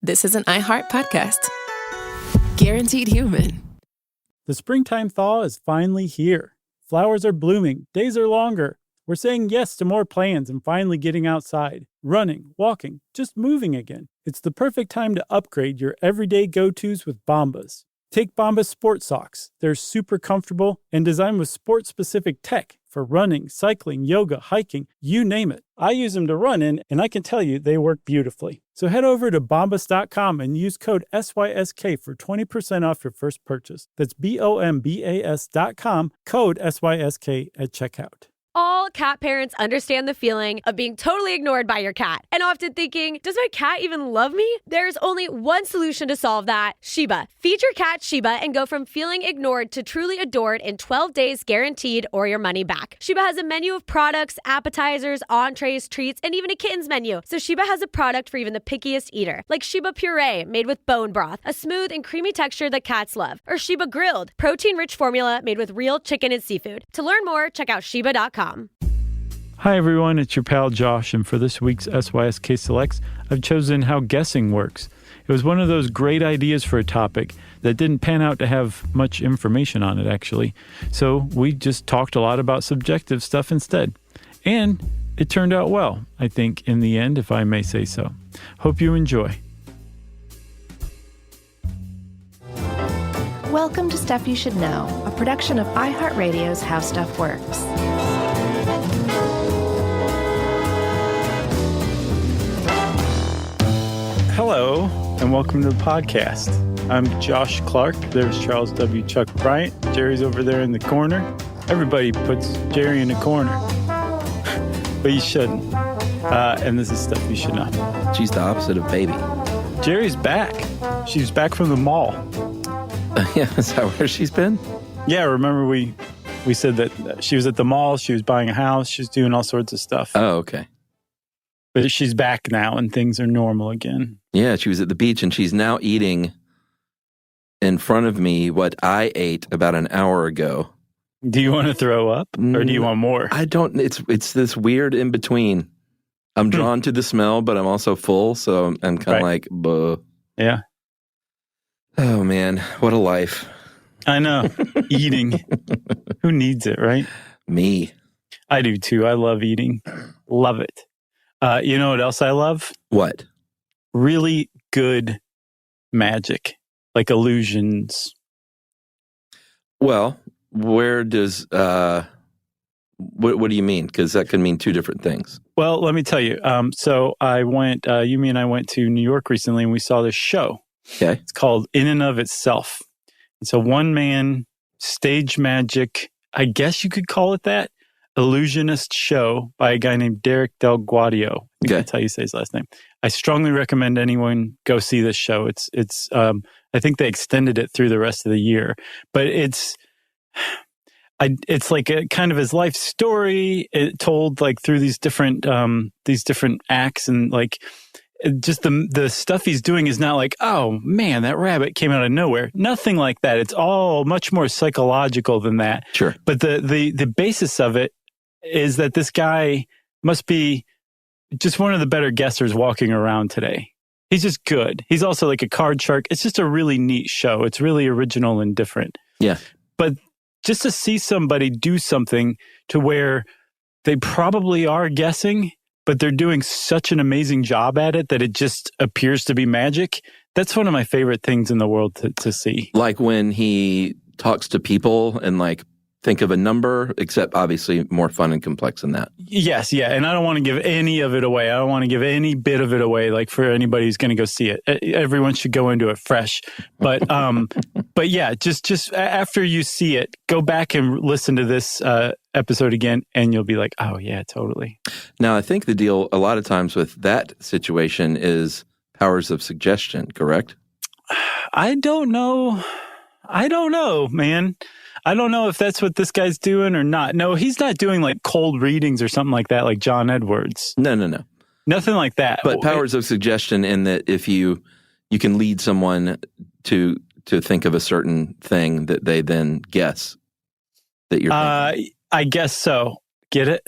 this is an iHeart podcast. Guaranteed human. The springtime thaw is finally here. Flowers are blooming. Days are longer. We're saying yes to more plans and finally getting outside, running, walking, just moving again. It's the perfect time to upgrade your everyday go-tos with Bombas. Take Bombas sport socks. They're super comfortable and designed with sport-specific tech for running, cycling, yoga, hiking, you name it. I use them to run in, and I can tell you they work beautifully. So head over to bombas.com and use code SYSK for 20% off your first purchase. That's BOMBAS.com, code SYSK at checkout. All cat parents understand the feeling of being totally ignored by your cat and often thinking, does my cat even love me? There's only one solution to solve that, Sheba. Feed your cat Sheba and go from feeling ignored to truly adored in 12 days guaranteed or your money back. Sheba has a menu of products, appetizers, entrees, treats, and even a kitten's menu. So Sheba has a product for even the pickiest eater, like Sheba Puree made with bone broth, a smooth and creamy texture that cats love, or Sheba Grilled, protein-rich formula made with real chicken and seafood. To learn more, check out Sheba.com. Hi everyone, it's your pal Josh, and for this week's SYSK Selects, I've chosen how guessing works. It was one of those great ideas for a topic that didn't pan out to have much information on it, actually. So we just talked a lot about subjective stuff instead. And it turned out well, I think, in the end, if I may say so. Hope you enjoy. Welcome to Stuff You Should Know, a production of iHeartRadio's How Stuff Works. Hello, and welcome to the podcast. I'm Josh Clark. There's Charles W. Chuck Bryant. Jerry's over there in the corner. Everybody puts Jerry in the corner, but you shouldn't. And this is Stuff You Should Know. She's the opposite of baby. Jerry's back. She's back from the mall. Yeah, is that where she's been? Yeah, remember we said that she was at the mall, she was buying a house, she's doing all sorts of stuff. Oh, okay. But she's back now and things are normal again. Yeah, she was at the beach and she's now eating in front of me what I ate about an hour ago. Do you want to throw up or do you want more? I don't. It's this weird in between. I'm drawn to the smell, but I'm also full, so I'm kind of like, buh. Yeah. Oh, man, what a life. I know. Eating. Who needs it, right? Me. I do too. I love eating. Love it. You know what else I love? What? Really good magic, like illusions. Well, where does, what do you mean? Because that could mean two different things. Well, let me tell you. So I went, Yumi and I went to New York recently and we saw this show. Okay. It's called In and of Itself. It's a one-man stage magic, I guess you could call it that, illusionist show by a guy named Derek Del Guadio. I think that's how you say his last name. I strongly recommend anyone go see this show. It's I think they extended it through the rest of the year, but it's like a kind of his life story, told like through these different acts, and like just the stuff he's doing is not like, oh man, that rabbit came out of nowhere. Nothing like that. It's all much more psychological than that. Sure. But the basis of it is that this guy must be just one of the better guessers walking around today. He's just good. He's also like a card shark. It's just a really neat show. It's really original and different. Yeah. But just to see somebody do something to where they probably are guessing, but they're doing such an amazing job at it that it just appears to be magic. That's one of my favorite things in the world to see. Like when he talks to people and like think of a number, except obviously more fun and complex than that. Yes, yeah. And I don't want to give any of it away. I don't want to give any bit of it away, like for anybody who's going to go see it. Everyone should go into it fresh. But but yeah, just after you see it, go back and listen to this episode again, and you'll be like, oh yeah, totally. Now, I think the deal a lot of times with that situation is powers of suggestion, correct? I don't know, man. I don't know if that's what this guy's doing or not. No, he's not doing like cold readings or something like that, like John Edwards. No. Nothing like that. But powers of suggestion in that if you can lead someone to think of a certain thing that they then guess that you're thinking. I guess so. Get it?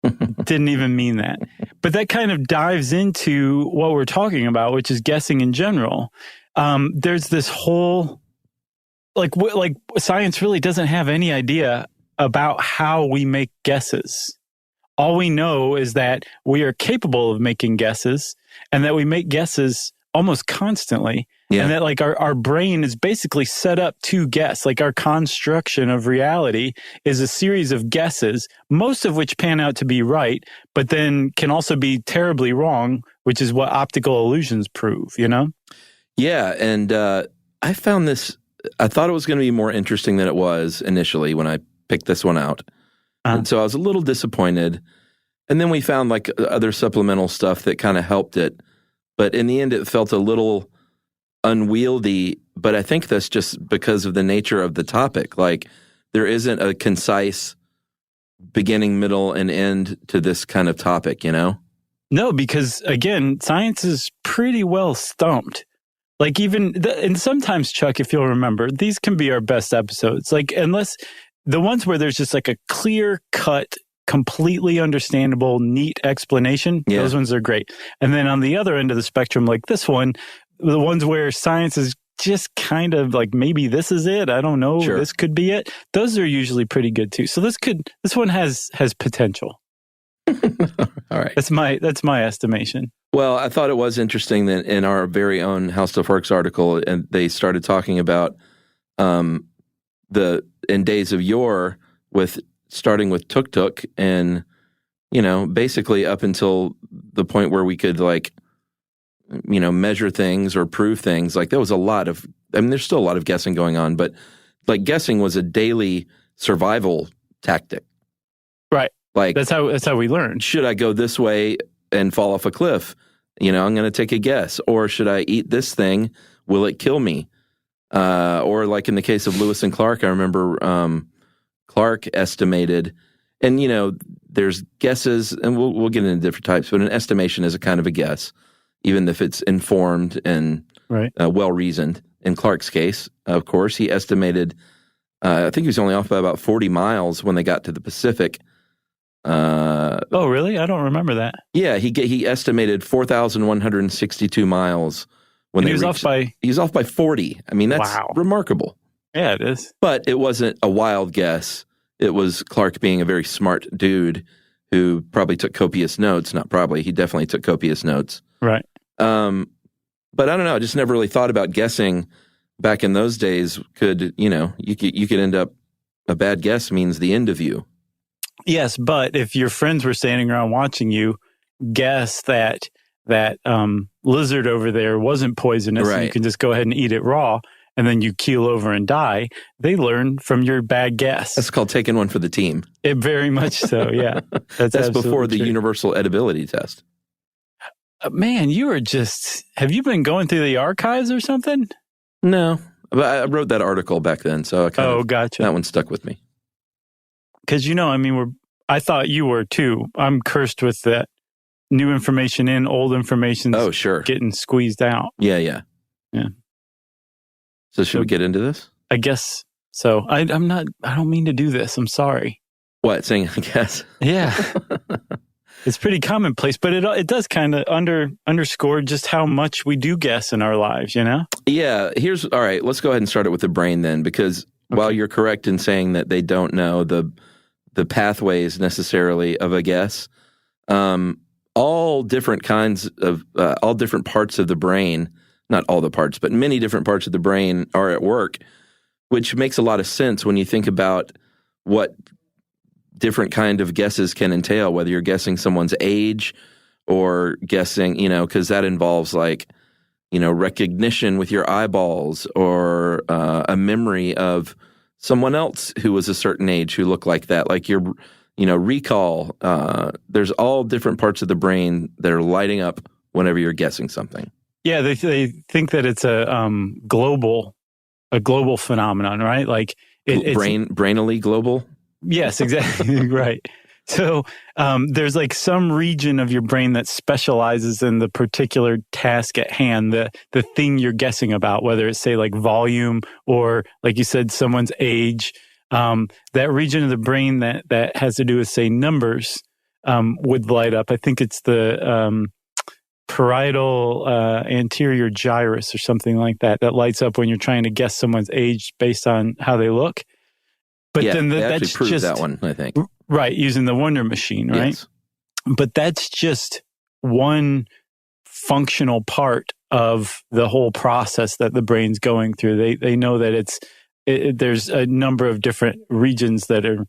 Didn't even mean that. But that kind of dives into what we're talking about, which is guessing in general. There's this whole, like science really doesn't have any idea about how we make guesses. All we know is that we are capable of making guesses and that we make guesses almost constantly. Yeah. And that like our brain is basically set up to guess. Like our construction of reality is a series of guesses, most of which pan out to be right, but then can also be terribly wrong, which is what optical illusions prove, you know? Yeah. And I found this, I thought it was going to be more interesting than it was initially when I picked this one out. And so I was a little disappointed. And then we found like other supplemental stuff that kind of helped it. But in the end, it felt a little unwieldy. But I think that's just because of the nature of the topic. Like there isn't a concise beginning, middle, and end to this kind of topic, you know? No, because again, science is pretty well stumped. Like and sometimes, Chuck, if you'll remember, these can be our best episodes. Like unless the ones where there's just like a clear cut, completely understandable, neat explanation, those ones are great. And then on the other end of the spectrum, like this one, the ones where science is just kind of like, maybe this is it. I don't know. Sure. This could be it. Those are usually pretty good too. So this one has potential. All right. That's my estimation. Well, I thought it was interesting that in our very own How Stuff Works article, and they started talking about in days of yore starting with tuk-tuk and, you know, basically up until the point where we could like, you know, measure things or prove things. Like there was a lot of, I mean, there's still a lot of guessing going on, but like guessing was a daily survival tactic. Right. Like that's how we learn. Should I go this way and fall off a cliff? You know, I'm going to take a guess. Or should I eat this thing? Will it kill me? Or like in the case of Lewis and Clark, I remember Clark estimated, and you know, there's guesses, and we'll get into different types, but an estimation is a kind of a guess, even if it's informed and well reasoned. In Clark's case, of course, he estimated. I think he was only off by about 40 miles when they got to the Pacific. Oh, really? I don't remember that. Yeah, he estimated 4,162 miles when he was off by. He was off by 40. I mean, that's remarkable. Yeah, it is. But it wasn't a wild guess. It was Clark being a very smart dude who probably took copious notes. Not probably. He definitely took copious notes. Right. But I don't know. I just never really thought about guessing back in those days. You could end up, a bad guess means the end of you. Yes, but if your friends were standing around watching you guess that lizard over there wasn't poisonous, and you can just go ahead and eat it raw, and then you keel over and die, they learn from your bad guess. That's called taking one for the team. It very much so, yeah. That's before the true. universal edibility test. Man, have you been going through the archives or something? No, but I wrote that article back then, so gotcha. That one stuck with me. Because, you know, I mean, I thought you were too. I'm cursed with that new information in, old information getting squeezed out. Yeah. So should we get into this? I guess so. I don't mean to do this. I'm sorry. What, saying I guess? Yeah. It's pretty commonplace, but it does kind of underscore just how much we do guess in our lives, you know? Yeah. All right, let's go ahead and start it with the brain then, because while you're correct in saying that they don't know the pathways necessarily of a guess, all different parts of the brain, not all the parts, but many different parts of the brain are at work, which makes a lot of sense when you think about what different kind of guesses can entail, whether you're guessing someone's age or guessing, because that involves like, recognition with your eyeballs or a memory of someone else who was a certain age who looked like that, like your, recall. There's all different parts of the brain that are lighting up whenever you're guessing something. Yeah, they think that it's a global phenomenon, right? Like it's brainily global. Yes, exactly. Right. So there's like some region of your brain that specializes in the particular task at hand, the thing you're guessing about, whether it's say like volume or like you said, someone's age. That region of the brain that has to do with say numbers would light up. I think it's the parietal anterior gyrus or something like that lights up when you're trying to guess someone's age based on how they look. But yeah, then they that's actually proved just that one, I think. Right, using the Wonder Machine, right? Yes. But that's just one functional part of the whole process that the brain's going through. They know that there's a number of different regions that are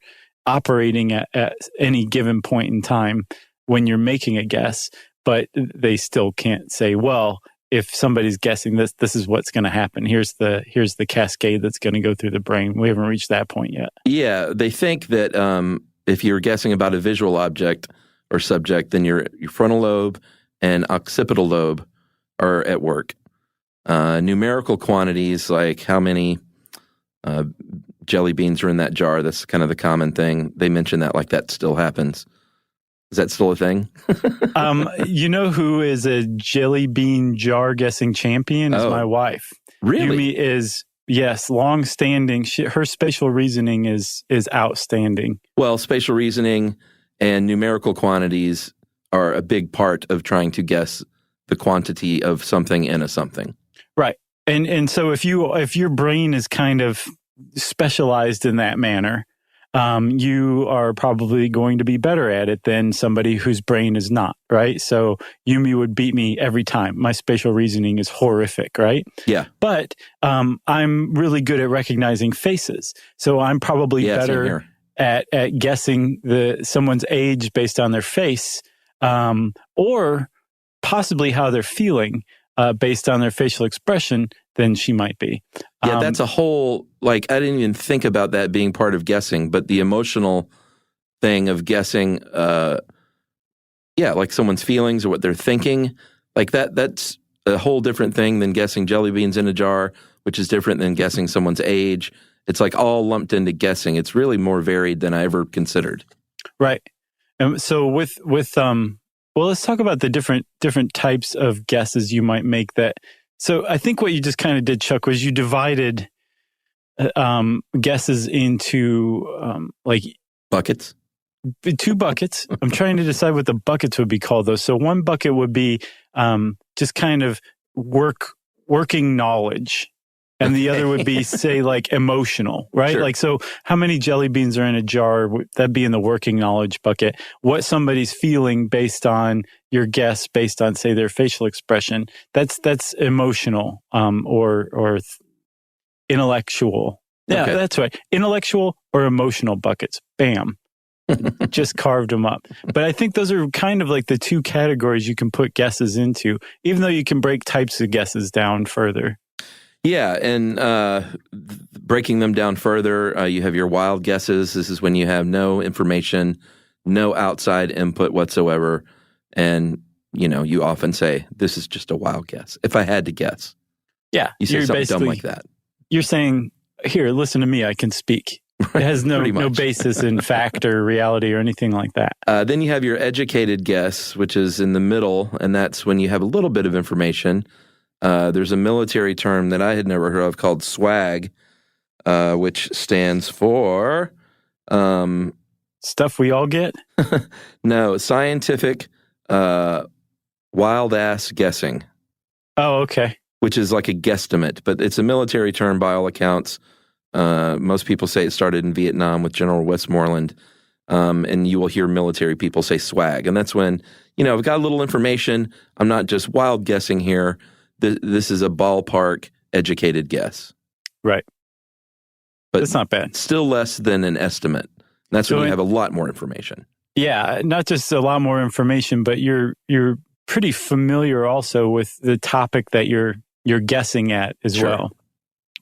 operating at any given point in time when you're making a guess, but they still can't say, well, if somebody's guessing this is what's going to happen. Here's the cascade that's going to go through the brain. We haven't reached that point yet. Yeah, they think that if you're guessing about a visual object or subject, then your frontal lobe and occipital lobe are at work. Numerical quantities, like how many jelly beans are in that jar, that's kind of the common thing. They mention that like that still happens. Is that still a thing? You know who is a jelly bean jar guessing champion? Is my wife. Really? Yumi is, yes, long-standing. Her spatial reasoning is outstanding. Well, spatial reasoning and numerical quantities are a big part of trying to guess the quantity of something in a something. Right. And so if your brain is kind of specialized in that manner, you are probably going to be better at it than somebody whose brain is not, right? So Yumi would beat me every time. My spatial reasoning is horrific, right? Yeah. But I'm really good at recognizing faces. So I'm probably better at guessing someone's age based on their face, or possibly how they're feeling based on their facial expression than she might be. Yeah, that's a whole, like, I didn't even think about that being part of guessing, but the emotional thing of guessing, like someone's feelings or what they're thinking, like that's a whole different thing than guessing jelly beans in a jar, which is different than guessing someone's age. It's like all lumped into guessing. It's really more varied than I ever considered. Right. And so with well, let's talk about the different types of guesses you might make that. So I think what you just kind of did, Chuck, was you divided guesses into like buckets. 2 buckets. I'm trying to decide what the buckets would be called, though. So one bucket would be just kind of working knowledge. And the other would be, say, like emotional, right? Sure. Like, so how many jelly beans are in a jar? That'd be in the working knowledge bucket. What somebody's feeling based on your guess, based on, say, their facial expression, that's emotional or intellectual. Yeah, okay. That's right. Intellectual or emotional buckets. Bam. Just carved them up. But I think those are kind of like the 2 categories you can put guesses into, even though you can break types of guesses down further. Yeah, and breaking them down further, you have your wild guesses. This is when you have no information, no outside input whatsoever, and you often say, "This is just a wild guess." If I had to guess, yeah, you say something dumb like that. You're saying, "Here, listen to me. I can speak." It has no basis in fact or reality or anything like that. Then you have your educated guess, which is in the middle, and that's when you have a little bit of information. There's a military term that I had never heard of called SWAG, which stands for... stuff we all get? No, scientific wild-ass guessing. Oh, okay. Which is like a guesstimate, but it's a military term by all accounts. Most people say it started in Vietnam with General Westmoreland, and you will hear military people say swag. And that's when, I've got a little information. I'm not just wild guessing here. This is a ballpark educated guess. Right. But that's not bad. Still less than an estimate. That's when you have a lot more information. Yeah, not just a lot more information, but you're pretty familiar also with the topic that you're guessing at as well.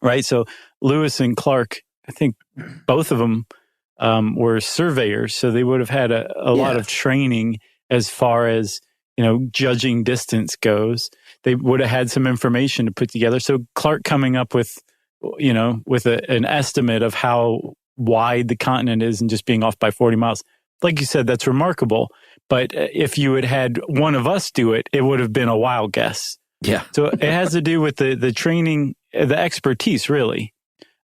Right? So Lewis and Clark, I think both of them were surveyors, so they would have had a lot of training as far as, judging distance goes. They would have had some information to put together. So Clark coming up with, an estimate of how wide the continent is and just being off by 40 miles. Like you said, that's remarkable. But if you had one of us do it, it would have been a wild guess. Yeah. So it has to do with the training, the expertise, really.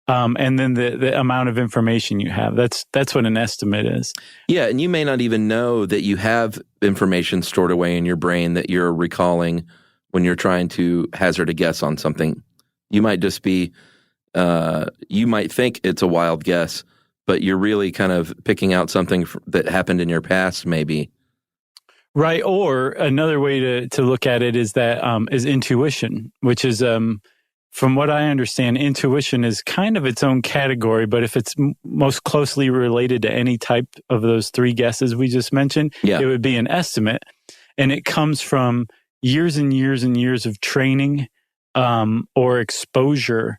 and then the amount of information you have. That's what an estimate is. Yeah, and you may not even know that you have information stored away in your brain that you're recalling when you're trying to hazard a guess on something. You might just be, you might think it's a wild guess, but you're really kind of picking out something that happened in your past, maybe. Right. Or another way to look at it is that is intuition, which is, from what I understand, intuition is kind of its own category, but if it's most closely related to any type of those three guesses we just mentioned, it would be an estimate. And it comes from years and years and years of training or exposure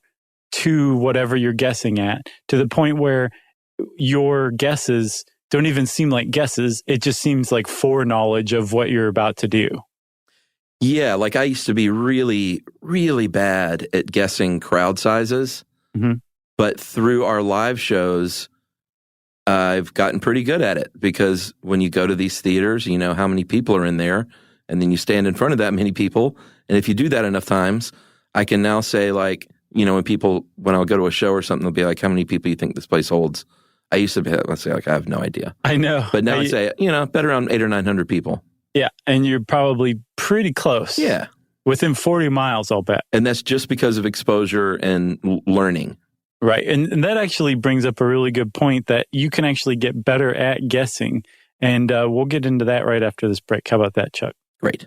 to whatever you're guessing at, to the point where your guesses don't even seem like guesses. It just seems like foreknowledge of what you're about to do. Yeah, like I used to be really, really bad at guessing crowd sizes, but through our live shows, I've gotten pretty good at it, because when you go to these theaters, you know how many people are in there, and then you stand in front of that many people, and if you do that enough times, I can now say, like, you know, when I'll go to a show or something, they'll be like, how many people do you think this place holds? I used to let's say, like, I have no idea. I know. But now I say, you know, bet around 800 or 900 people. Yeah, and you're probably pretty close. Yeah. Within 40 miles, I'll bet. And that's just because of exposure and learning. Right. And that actually brings up a really good point, that you can actually get better at guessing. And we'll get into that right after this break. How about that, Chuck? Great.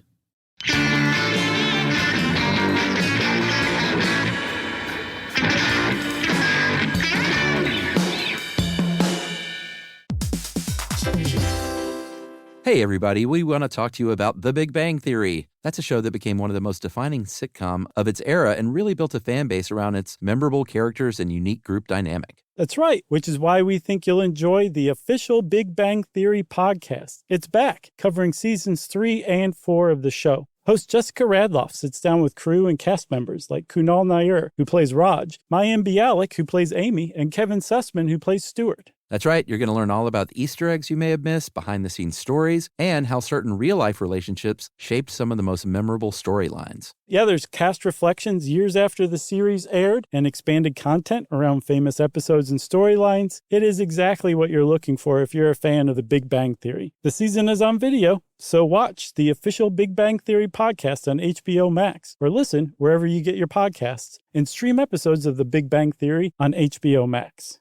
Hey everybody, we want to talk to you about The Big Bang Theory. That's a show that became one of the most defining sitcom of its era and really built a fan base around its memorable characters and unique group dynamic. That's right, which is why we think you'll enjoy the official Big Bang Theory podcast. It's back, covering seasons 3 and 4 of the show. Host Jessica Radloff sits down with crew and cast members like Kunal Nair, who plays Raj, Mayim Bialik, who plays Amy, and Kevin Sussman, who plays Stuart. That's right. You're going to learn all about the Easter eggs you may have missed, behind-the-scenes stories, and how certain real-life relationships shaped some of the most memorable storylines. Yeah, there's cast reflections years after the series aired and expanded content around famous episodes and storylines. It is exactly what you're looking for if you're a fan of The Big Bang Theory. The season is on video, so watch the official Big Bang Theory podcast on HBO Max, or listen wherever you get your podcasts, and stream episodes of The Big Bang Theory on HBO Max.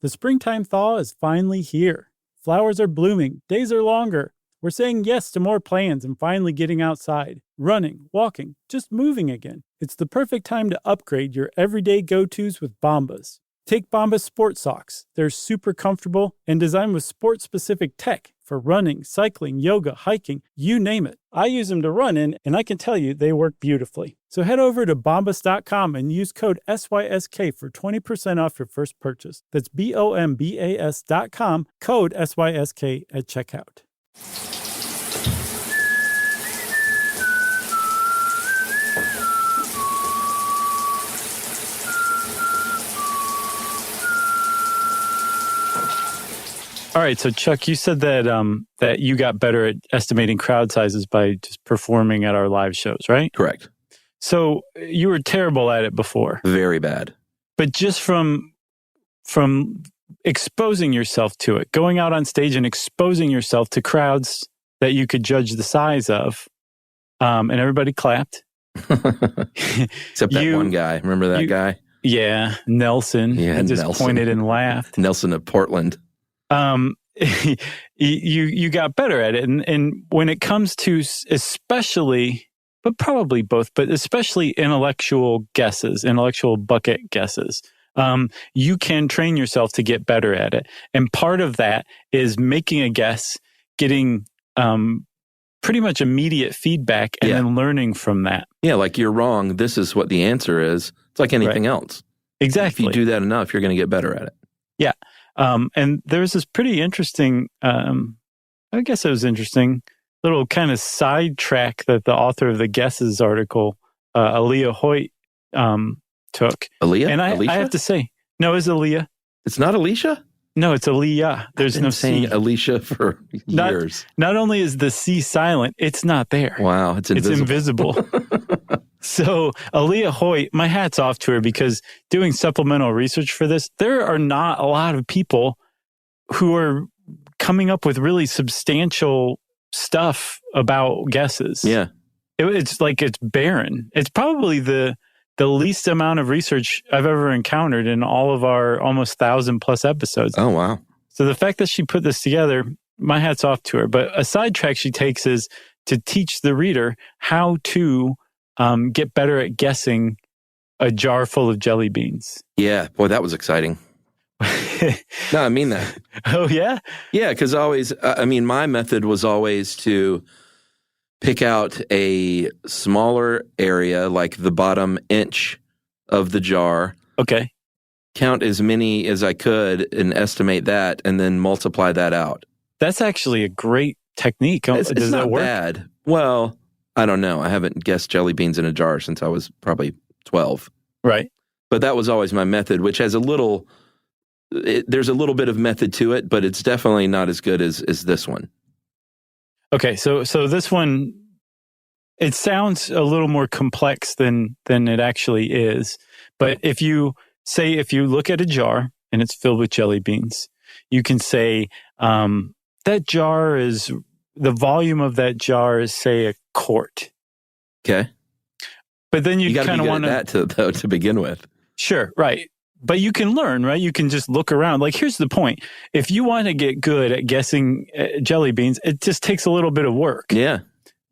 The springtime thaw is finally here. Flowers are blooming, days are longer. We're saying yes to more plans and finally getting outside, running, walking, just moving again. It's the perfect time to upgrade your everyday go-tos with Bombas. Take Bombas Sport Socks. They're super comfortable and designed with sport-specific tech for running, cycling, yoga, hiking, you name it. I use them to run in, and I can tell you they work beautifully. So head over to bombas.com and use code SYSK for 20% off your first purchase. That's BOMBAS.com, code SYSK at checkout. All right, so Chuck, you said that that you got better at estimating crowd sizes by just performing at our live shows, right? Correct. So you were terrible at it before. Very bad. But just from exposing yourself to it, going out on stage and exposing yourself to crowds that you could judge the size of, and everybody clapped. Except that one guy. Remember that guy? Yeah, Nelson. Yeah, and just Nelson. Pointed and laughed. Nelson of Portland. You got better at it. And when it comes to especially, but probably both, but especially intellectual guesses, intellectual bucket guesses, you can train yourself to get better at it. And part of that is making a guess, getting pretty much immediate feedback, and then learning from that. Yeah, like you're wrong. This is what the answer is. It's like anything else. Exactly. If you do that enough, you're going to get better at it. Yeah. And there's this pretty interesting, I guess it was interesting, little kind of sidetrack that the author of the Guesses article, Aaliyah Hoyt, took. Aaliyah? And Alicia? I have to say, no, it's Aaliyah. It's not Alicia? No, it's Aaliyah. There's no saying C. Alicia for years. Not only is the C silent, it's not there. Wow, it's invisible. It's invisible. So Aaliyah Hoyt, my hat's off to her, because doing supplemental research for this, there are not a lot of people who are coming up with really substantial stuff about guesses. Yeah. It's like it's barren. It's probably the least amount of research I've ever encountered in all of our almost 1,000+ episodes. Oh, wow. So the fact that she put this together, my hat's off to her. But a sidetrack she takes is to teach the reader how to get better at guessing a jar full of jelly beans. Yeah. Boy, that was exciting. No, I mean that. Oh, yeah? Yeah, because my method was always to pick out a smaller area, like the bottom inch of the jar. Okay. Count as many as I could and estimate that, and then multiply that out. That's actually a great technique. It's Does that not work? bad. Well, I don't know. I haven't guessed jelly beans in a jar since I was probably 12. Right. But that was always my method, which has there's a little bit of method to it, but it's definitely not as good as this one. Okay, so this one, it sounds a little more complex than it actually is. But if you look at a jar and it's filled with jelly beans, you can say that jar is, the volume of that jar is, say, a quart. Okay. But then you got to kind be of good want at that though, to begin with. Sure, right. But you can learn, right? You can just look around. Like, here's the point. If you want to get good at guessing jelly beans, it just takes a little bit of work. Yeah.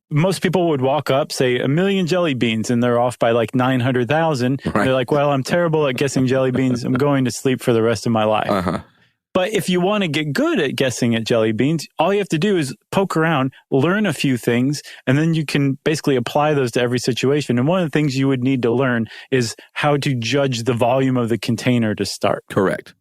Most people would walk up, say 1 million jelly beans, and they're off by like 900,000. Right. They're like, well, I'm terrible at guessing jelly beans. I'm going to sleep for the rest of my life. Uh-huh. But if you want to get good at guessing at jelly beans, all you have to do is poke around, learn a few things, and then you can basically apply those to every situation. And one of the things you would need to learn is how to judge the volume of the container to start. Correct.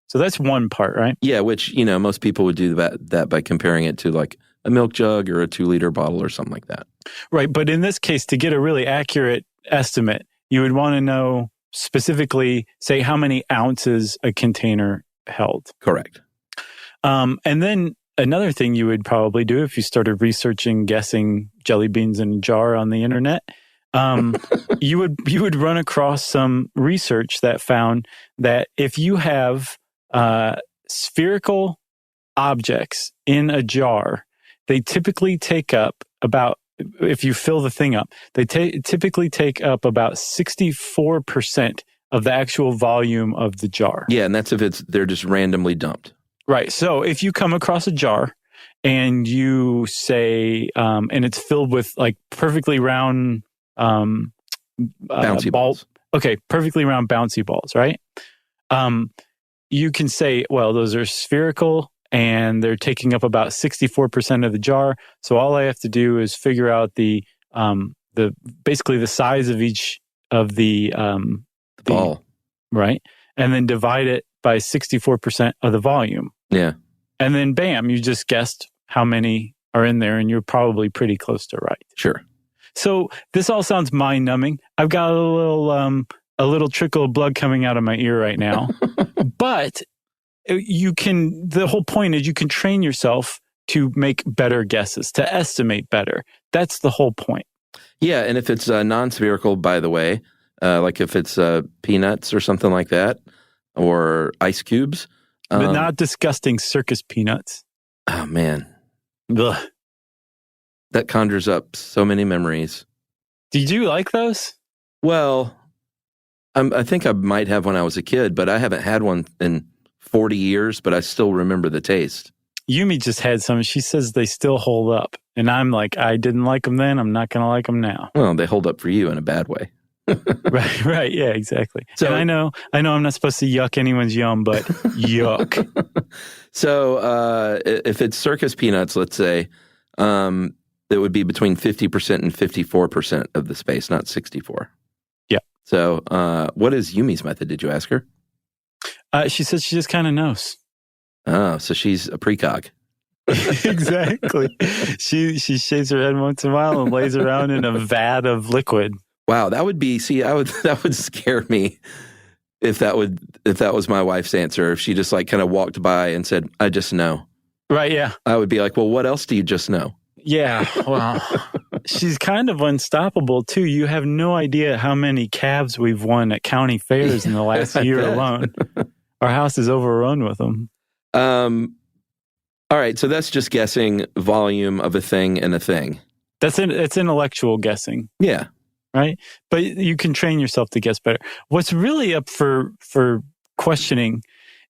So that's one part, right? Yeah, which, most people would do that by comparing it to like a milk jug or a 2-liter bottle or something like that. Right. But in this case, to get a really accurate estimate, you would want to know specifically, say, how many ounces a container held. Correct. And then another thing you would probably do if you started researching guessing jelly beans in a jar on the internet, you would run across some research that found that if you have spherical objects in a jar, they typically take up about, if you fill the thing up, they typically take up about 64% of the actual volume of the jar. Yeah, and that's if they're just randomly dumped. Right. So if you come across a jar and you say, and it's filled with like perfectly round bouncy balls. Okay, perfectly round bouncy balls, right? You can say, well, those are spherical and they're taking up about 64% of the jar. So all I have to do is figure out the basically the size of each of the ball, right? And then divide it by 64% of the volume. Yeah. And then bam, you just guessed how many are in there and you're probably pretty close to right. Sure. So this all sounds mind-numbing. I've got a little trickle of blood coming out of my ear right now. But the whole point is you can train yourself to make better guesses, to estimate better. That's the whole point. Yeah, and if it's non-spherical, by the way, like if it's peanuts or something like that, or ice cubes. But not disgusting circus peanuts. Oh, man. Ugh. That conjures up so many memories. Did you like those? Well, I think I might have when I was a kid, but I haven't had one in 40 years, but I still remember the taste. Yumi just had some. She says they still hold up. And I'm like, I didn't like them then. I'm not going to like them now. Well, they hold up for you in a bad way. Right. Yeah, exactly. So, and I know I'm not supposed to yuck anyone's yum, but yuck. So if it's circus peanuts, let's say, it would be between 50% and 54% of the space, not 64. Yeah. So what is Yumi's method? Did you ask her? She says she just kind of knows. Oh, so she's a precog. Exactly. She shaves her head once in a while and lays around in a vat of liquid. Wow, that would scare me if that was my wife's answer. If she just like kind of walked by and said, "I just know." Right, yeah. I would be like, "Well, what else do you just know?" Yeah, well, She's kind of unstoppable, too. You have no idea how many calves we've won at county fairs in the last year alone. Our house is overrun with them. All right, so that's just guessing volume of a thing and a thing. It's intellectual guessing. Yeah. Right? But you can train yourself to guess better. What's really up for questioning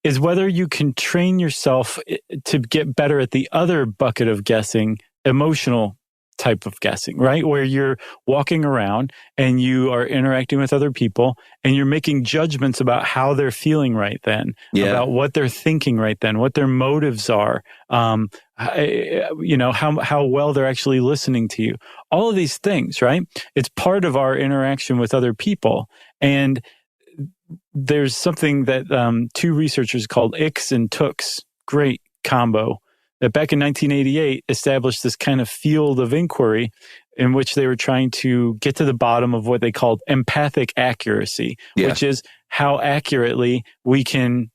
is whether you can train yourself to get better at the other bucket of guessing, emotional type of guessing, right? Where you're walking around and you are interacting with other people and you're making judgments about how they're feeling right then, about what they're thinking right then, what their motives are, how well they're actually listening to you. All of these things, right? It's part of our interaction with other people. And there's something that two researchers called Ix and Tooks, great combo, that back in 1988 established this kind of field of inquiry in which they were trying to get to the bottom of what they called empathic accuracy, which is how accurately we can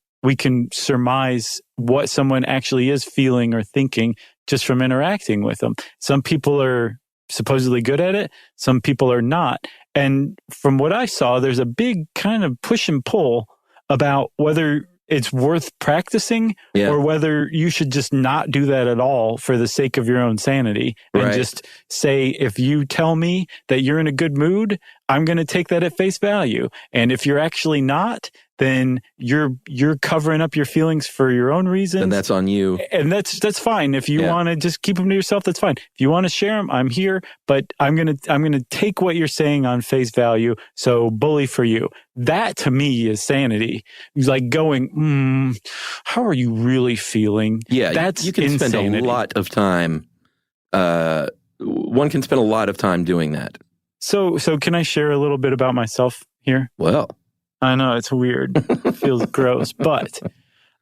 surmise what someone actually is feeling or thinking just from interacting with them. Some people are supposedly good at it. Some people are not. And from what I saw, there's a big kind of push and pull about whether it's worth practicing or whether you should just not do that at all for the sake of your own sanity and just say, if you tell me that you're in a good mood, I'm going to take that at face value. And if you're actually not, then you're covering up your feelings for your own reasons. And that's on you. And that's fine. If you want to just keep them to yourself, that's fine. If you want to share them, I'm here, but I'm going to take what you're saying on face value. So bully for you. That to me is sanity. It's like going, how are you really feeling? Yeah. That's you can insanity. spend a lot of time. One can spend a lot of time doing that. So can I share a little bit about myself here? Well, I know it's weird. It feels gross. But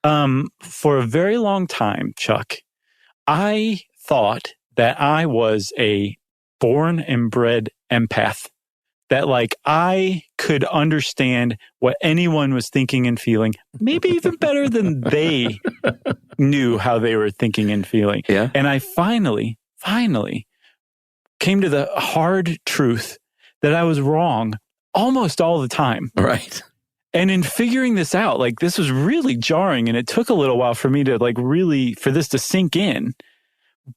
for a very long time, Chuck, I thought that I was a born and bred empath. That like I could understand what anyone was thinking and feeling, maybe even better than they knew how they were thinking and feeling. Yeah. And I finally came to the hard truth that I was wrong almost all the time. Right. And in figuring this out, like this was really jarring and it took a little while for me to like really, for this to sink in.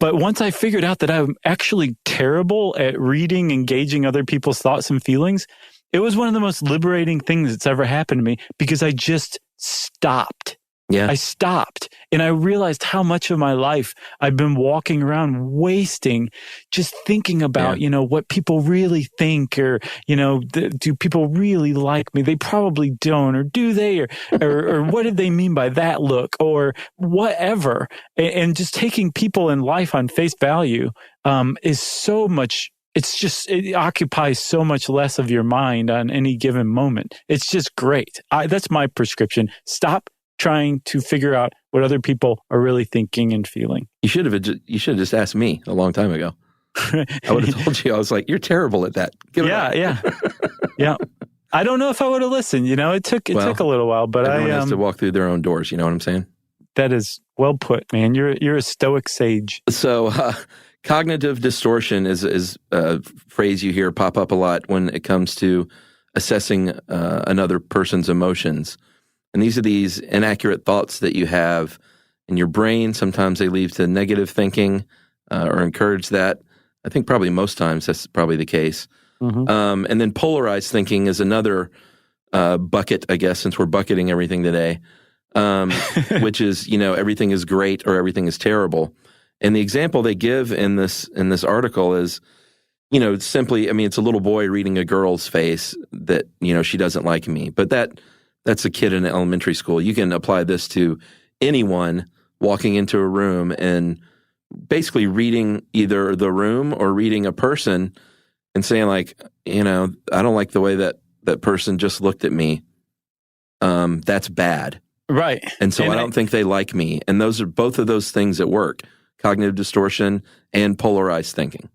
But once I figured out that I'm actually terrible at reading, engaging other people's thoughts and feelings, it was one of the most liberating things that's ever happened to me because I just stopped. Yeah. I stopped and I realized how much of my life I've been walking around wasting just thinking about, what people really think or, do people really like me? They probably don't, or do they? Or what did they mean by that look or whatever? And just taking people in life on face value is so much. It occupies so much less of your mind on any given moment. It's just great. That's my prescription. Stop trying to figure out what other people are really thinking and feeling. You should have just asked me a long time ago. I would have told you. I was like, you're terrible at that. Yeah. I don't know if I would have listened. It took a little while, but everyone has to walk through their own doors. You know what I'm saying? That is well put, man. You're a stoic sage. So cognitive distortion is a phrase you hear pop up a lot when it comes to assessing another person's emotions. And these are these inaccurate thoughts that you have in your brain. Sometimes they lead to negative thinking or encourage that. I think probably most times that's probably the case. Mm-hmm. And then polarized thinking is another bucket, I guess, since we're bucketing everything today, which is, everything is great or everything is terrible. And the example they give in this article is, simply, it's a little boy reading a girl's face that, she doesn't like me. But that's a kid in elementary school. You can apply this to anyone walking into a room and basically reading either the room or reading a person and saying like, I don't like the way that person just looked at me. That's bad. Right. And so I don't think they like me. And those are both of those things at work, cognitive distortion and polarized thinking.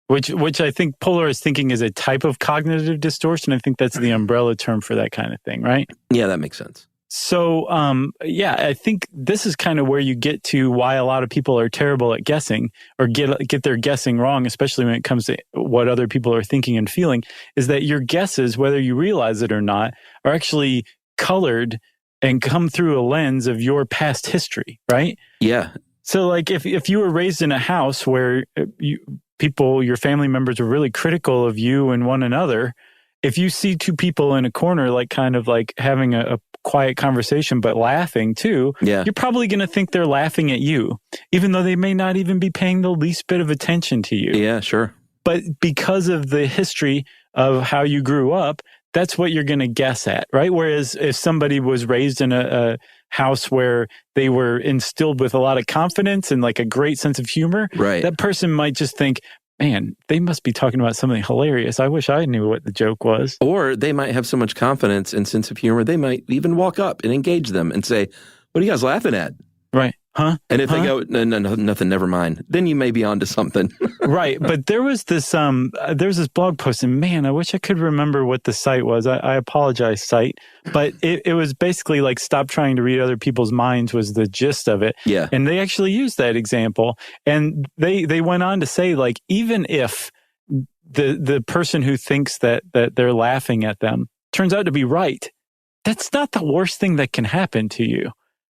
Which I think polarized thinking is a type of cognitive distortion. I think that's the umbrella term for that kind of thing, right? Yeah, that makes sense. So, I think this is kind of where you get to why a lot of people are terrible at guessing or get their guessing wrong, especially when it comes to what other people are thinking and feeling, is that your guesses, whether you realize it or not, are actually colored and come through a lens of your past history, right? Yeah. So like if you were raised in a house where your family members were really critical of you and one another, if you see two people in a corner, like kind of like having a quiet conversation, but laughing too, you're probably going to think they're laughing at you, even though they may not even be paying the least bit of attention to you. Yeah, sure. But because of the history of how you grew up, that's what you're going to guess at, right? Whereas if somebody was raised in a house where they were instilled with a lot of confidence and like a great sense of humor, right, that person might just think, man, they must be talking about something hilarious. I wish I knew what the joke was. Or they might have so much confidence and sense of humor, they might even walk up and engage them and say, what are you guys laughing at? Right. Huh? And if they go, no, nothing, never mind, then you may be onto something. Right. But there was this blog post, and man, I wish I could remember what the site was. I apologize, site. But it was basically like, stop trying to read other people's minds was the gist of it. Yeah. And they actually used that example. And they went on to say, like, even if the person who thinks that they're laughing at them turns out to be right, that's not the worst thing that can happen to you.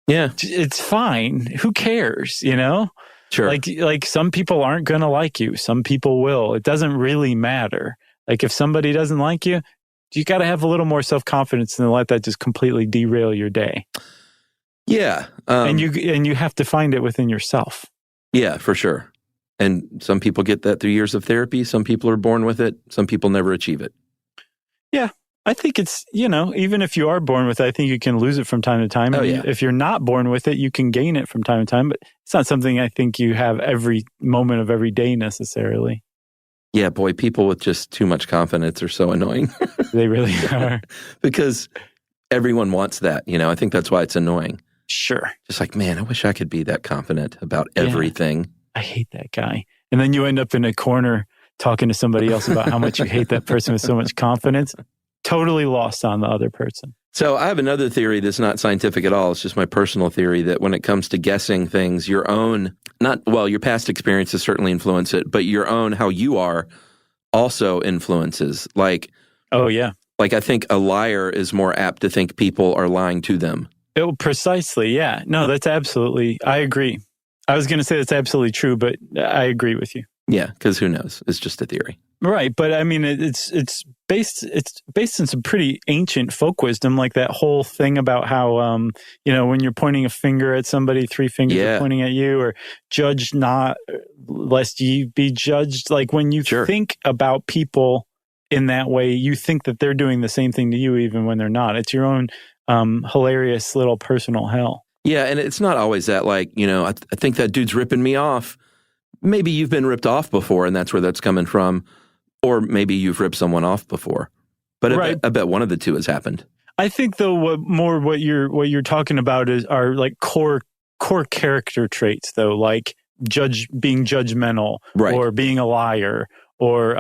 Yeah. It's fine. Who cares, you know? Sure. Like some people aren't going to like you. Some people will. It doesn't really matter. Like if somebody doesn't like you, you got to have a little more self-confidence than let that just completely derail your day. Yeah. And you have to find it within yourself. Yeah, for sure. And some people get that through years of therapy. Some people are born with it. Some people never achieve it. Yeah. I think it's, even if you are born with it, I think you can lose it from time to time. If you're not born with it, you can gain it from time to time, but it's not something I think you have every moment of every day necessarily. Yeah, boy, people with just too much confidence are so annoying. They really are. Because everyone wants that, I think that's why it's annoying. Sure. Just like, man, I wish I could be that confident about everything. I hate that guy. And then you end up in a corner talking to somebody else about how much you hate that person with so much confidence. Totally lost on the other person. So I have another theory that's not scientific at all. It's just my personal theory that when it comes to guessing things, your past experiences certainly influence it, but your own, how you are, also influences. Like, oh yeah. Like I think a liar is more apt to think people are lying to them. Oh, precisely. Yeah. No, that's absolutely, I agree. I was going to say that's absolutely true, but I agree with you. Yeah, because who knows? It's just a theory. Right, but I mean, it's based in some pretty ancient folk wisdom, like that whole thing about how when you're pointing a finger at somebody, three fingers are pointing at you, or judge not lest ye be judged. Like when you think about people in that way, you think that they're doing the same thing to you, even when they're not. It's your own hilarious little personal hell. Yeah, and it's not always that. Like I think that dude's ripping me off. Maybe you've been ripped off before, and that's where that's coming from. Or maybe you've ripped someone off before, but I bet one of the two has happened. I think though, what you're talking about are like core character traits though, like being judgmental, right, or being a liar, or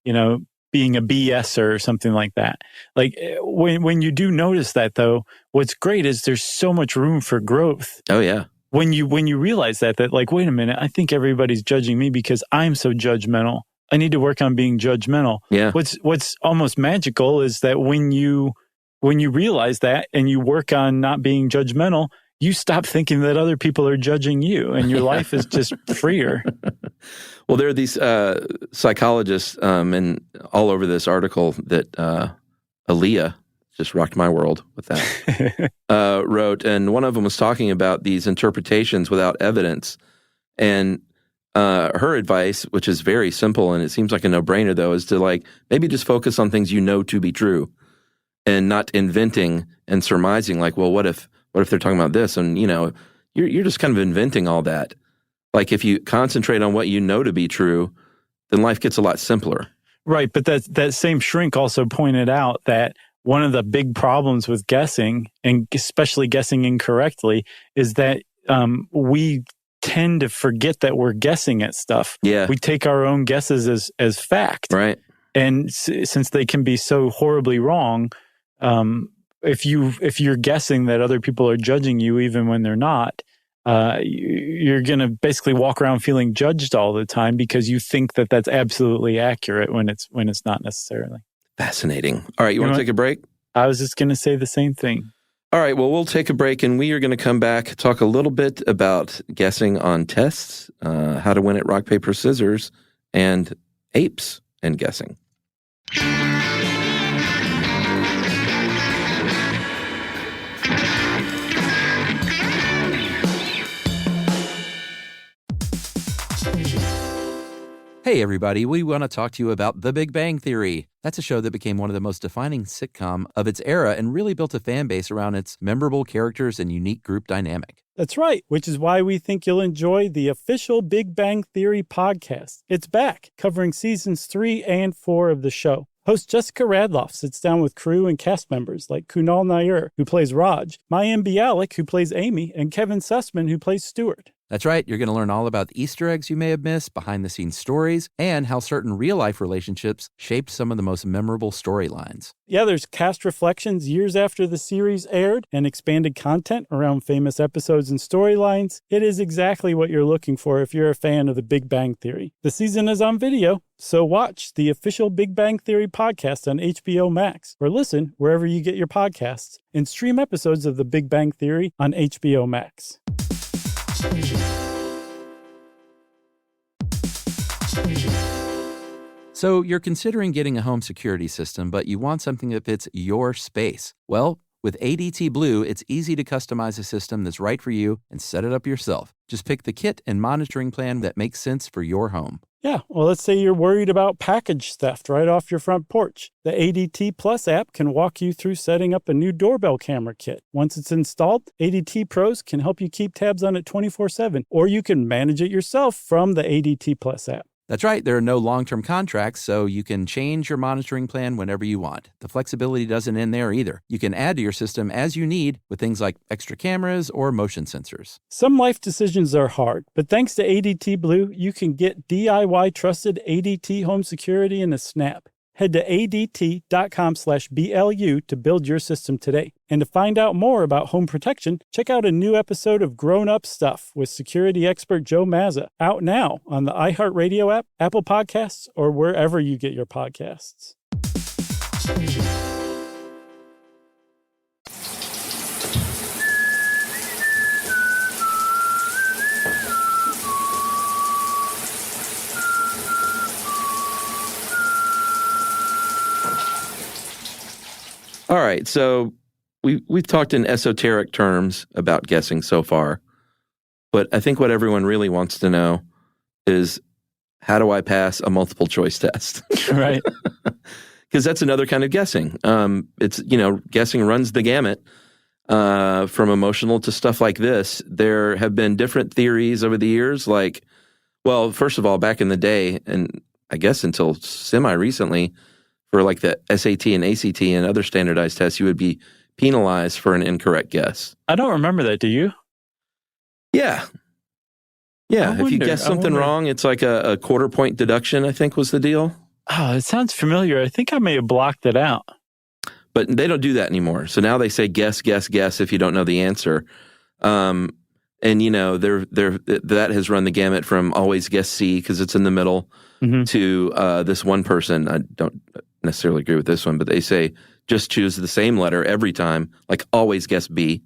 being a BSer or something like that. Like when you do notice that though, what's great is there's so much room for growth. Oh yeah. When you realize that like, wait a minute, I think everybody's judging me because I'm so judgmental. I need to work on being judgmental. Yeah. What's almost magical is that when you realize that and you work on not being judgmental, you stop thinking that other people are judging you, and your life is just freer. Well, there are these psychologists and all over this article that Aaliyah just rocked my world with that, wrote, and one of them was talking about these interpretations without evidence. And her advice, which is very simple and it seems like a no-brainer though, is to maybe just focus on things you know to be true and not inventing and surmising like, well, what if they're talking about this? And you're just kind of inventing all that. Like if you concentrate on what you know to be true, then life gets a lot simpler. Right, but that same shrink also pointed out that one of the big problems with guessing, and especially guessing incorrectly, is that we tend to forget that we're guessing at stuff. Yeah. We take our own guesses as fact. Right. And since they can be so horribly wrong, if you're guessing that other people are judging you even when they're not, you're going to basically walk around feeling judged all the time because you think that that's absolutely accurate when it's not necessarily. Fascinating. All right, you want to take a break? I was just going to say the same thing. All right, well, we'll take a break, and we are going to come back, talk a little bit about guessing on tests, how to win at rock, paper, scissors, and apes and guessing. Hey, everybody, we want to talk to you about The Big Bang Theory. That's a show that became one of the most defining sitcom of its era and really built a fan base around its memorable characters and unique group dynamic. That's right, which is why we think you'll enjoy the official Big Bang Theory podcast. It's back, covering seasons 3 and 4 of the show. Host Jessica Radloff sits down with crew and cast members like Kunal Nair, who plays Raj, Mayim Bialik, who plays Amy, and Kevin Sussman, who plays Stuart. That's right. You're going to learn all about the Easter eggs you may have missed, behind-the-scenes stories, and how certain real-life relationships shaped some of the most memorable storylines. Yeah, there's cast reflections years after the series aired and expanded content around famous episodes and storylines. It is exactly what you're looking for if you're a fan of the Big Bang Theory. The season is on video, so watch the official Big Bang Theory podcast on HBO Max, or listen wherever you get your podcasts, and stream episodes of the Big Bang Theory on HBO Max. So you're considering getting a home security system, but you want something that fits your space. Well, with ADT Blue, it's easy to customize a system that's right for you and set it up yourself. Just pick the kit and monitoring plan that makes sense for your home. Yeah, well, let's say you're worried about package theft right off your front porch. The ADT Plus app can walk you through setting up a new doorbell camera kit. Once it's installed, ADT Pros can help you keep tabs on it 24/7, or you can manage it yourself from the ADT Plus app. That's right. There are no long-term contracts, so you can change your monitoring plan whenever you want. The flexibility doesn't end there either. You can add to your system as you need with things like extra cameras or motion sensors. Some life decisions are hard, but thanks to ADT Blue, you can get DIY trusted ADT home security in a snap. Head to ADT.com/BLU to build your system today. And to find out more about home protection, check out a new episode of Grown Up Stuff with security expert Joe Mazza, out now on the iHeartRadio app, Apple Podcasts, or wherever you get your podcasts. All right, so we've talked in esoteric terms about guessing so far, but I think what everyone really wants to know is, how do I pass a multiple choice test? Right. Because that's another kind of guessing. It's, guessing runs the gamut from emotional to stuff like this. There have been different theories over the years, like, well, first of all, back in the day, and I guess until semi-recently, for like the SAT and ACT and other standardized tests, you would be penalized for an incorrect guess. I don't remember that, do you? Yeah. Yeah, if you guess something wrong, it's like a quarter-point deduction, I think was the deal. Oh, it sounds familiar. I think I may have blocked it out. But they don't do that anymore. So now they say guess, guess, guess if you don't know the answer. And, that has run the gamut from always guess C because it's in the middle to this one person. I don't necessarily agree with this one, but they say just choose the same letter every time, like always guess B,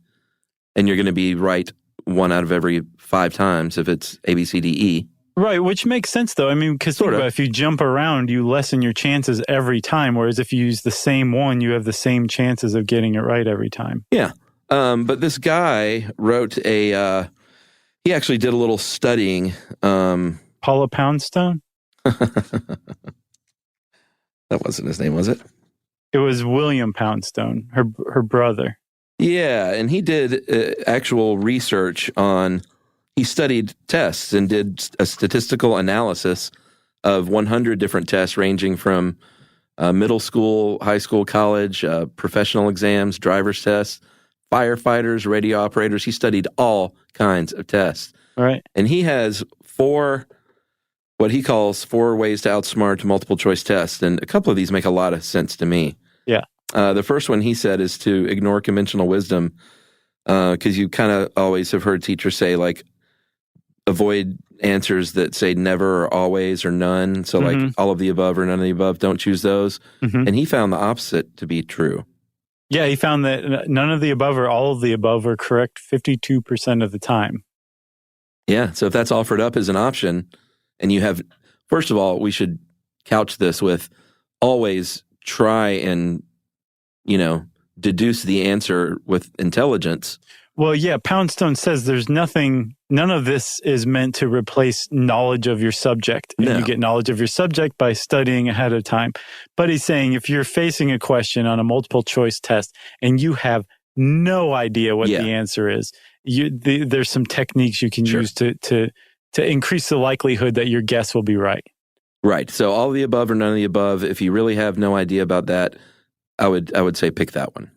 and you're going to be right 1 out of every 5 times if it's A, B, C, D, E. Right, which makes sense, though. I mean, because if you jump around, you lessen your chances every time, whereas if you use the same one, you have the same chances of getting it right every time. Yeah. But this guy wrote he actually did a little studying. Paula Poundstone? That wasn't his name, was it? It was William Poundstone, her brother. Yeah, and he did actual research on, he studied tests and did a statistical analysis of 100 different tests ranging from middle school, high school, college, professional exams, driver's tests, firefighters, radio operators. He studied all kinds of tests. Right. And he has what he calls 4 ways to outsmart multiple choice tests. And a couple of these make a lot of sense to me. Yeah. The first one he said is to ignore conventional wisdom, because you kind of always have heard teachers say, like, avoid answers that say never or always or none. So like all of the above or none of the above, don't choose those. And he found the opposite to be true. Yeah, he found that none of the above or all of the above are correct 52% of the time. Yeah, so if that's offered up as an option, and you have, first of all, we should couch this with always try and, deduce the answer with intelligence. Well, yeah, Poundstone says none of this is meant to replace knowledge of your subject. And you get knowledge of your subject by studying ahead of time. But he's saying if you're facing a question on a multiple choice test and you have no idea what the answer is, there's some techniques you can use to increase the likelihood that your guess will be right. Right. So all of the above or none of the above, if you really have no idea about that, I would say pick that one.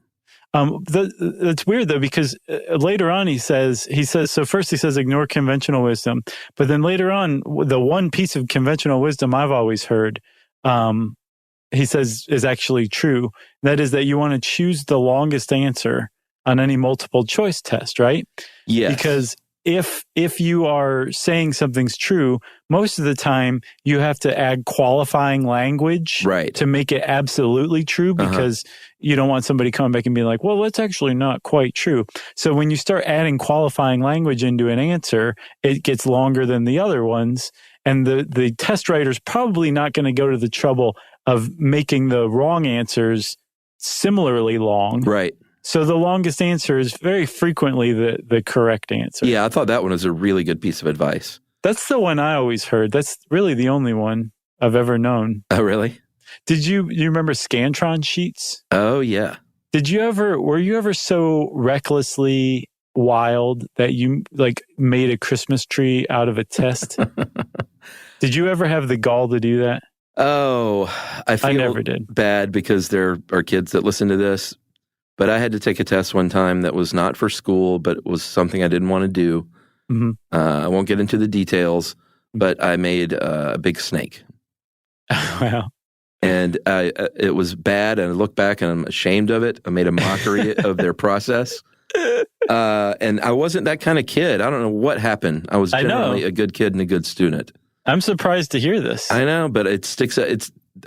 That's weird though, because later on he says, so first he says ignore conventional wisdom, but then later on, the one piece of conventional wisdom I've always heard, he says is actually true. That is that you want to choose the longest answer on any multiple choice test, right? Yes. Because if you are saying something's true, most of the time you have to add qualifying language to make it absolutely true, because you don't want somebody coming back and being like, well, that's actually not quite true. So when you start adding qualifying language into an answer, it gets longer than the other ones. And the test writer's probably not going to go to the trouble of making the wrong answers similarly long. Right. So the longest answer is very frequently the correct answer. Yeah, I thought that one was a really good piece of advice. That's the one I always heard. That's really the only one I've ever known. Oh, really? You remember Scantron sheets? Oh, yeah. Were you ever so recklessly wild that you made a Christmas tree out of a test? Did you ever have the gall to do that? Oh, I never did. Bad because there are kids that listen to this. But I had to take a test one time that was not for school, but it was something I didn't want to do. I won't get into the details, but I made a big snake. Wow. And it was bad, and I look back and I'm ashamed of it. I made a mockery of their process. And I wasn't that kind of kid. I don't know what happened. I was generally a good kid and a good student. I'm surprised to hear this. I know, but it sticks.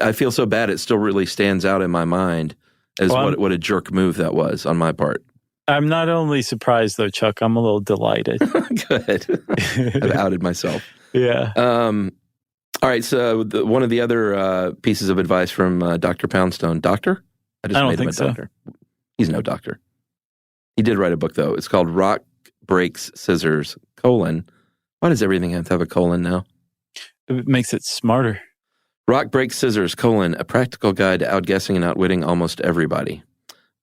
I feel so bad. It still really stands out in my mind as what a jerk move that was on my part. I'm not only surprised, though, Chuck, I'm a little delighted. Good. I've outed myself. Yeah. All right, so one of the other pieces of advice from Dr. Poundstone. Doctor? I don't made him think a so. doctor. He's no doctor. He did write a book, though. It's called Rock, Breaks, Scissors, : Why does everything have to have a colon now? It makes it smarter. Rock, Breaks, Scissors, : A practical guide to outguessing and outwitting almost everybody.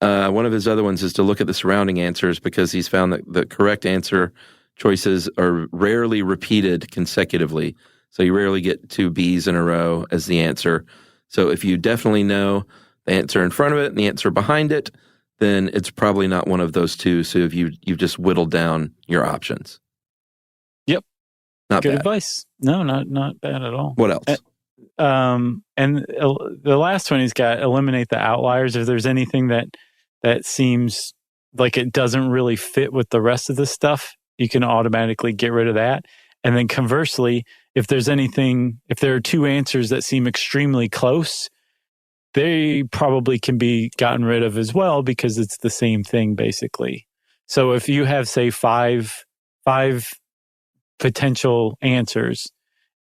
One of his other ones is to look at the surrounding answers, because he's found that the correct answer choices are rarely repeated consecutively. So you rarely get 2 B's in a row as the answer. So if you definitely know the answer in front of it and the answer behind it, then it's probably not one of those two. So if you've just whittled down your options. Yep. Not Good bad. advice. No, not bad at all. What else? And the last one he's got, eliminate the outliers. If there's anything that seems like it doesn't really fit with the rest of the stuff, you can automatically get rid of that. And then conversely, if there are 2 answers that seem extremely close, they probably can be gotten rid of as well, because it's the same thing basically. So if you have, say, five potential answers,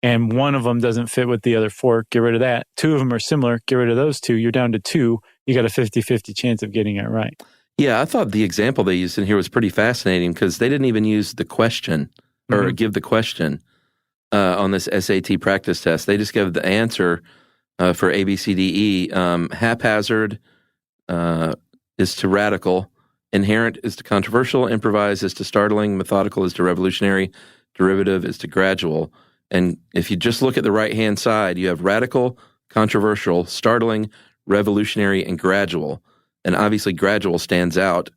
and one of them doesn't fit with the other 4, get rid of that. 2 of them are similar, get rid of those 2. You're down to 2. You got a 50-50 chance of getting it right. Yeah, I thought the example they used in here was pretty fascinating, because they didn't even use the question or give the question on this SAT practice test. They just gave the answer for A, B, C, D, E. Haphazard is to radical. Inherent is to controversial. Improvise is to startling. Methodical is to revolutionary. Derivative is to gradual. And if you just look at the right-hand side, you have radical, controversial, startling, revolutionary, and gradual. And obviously gradual stands out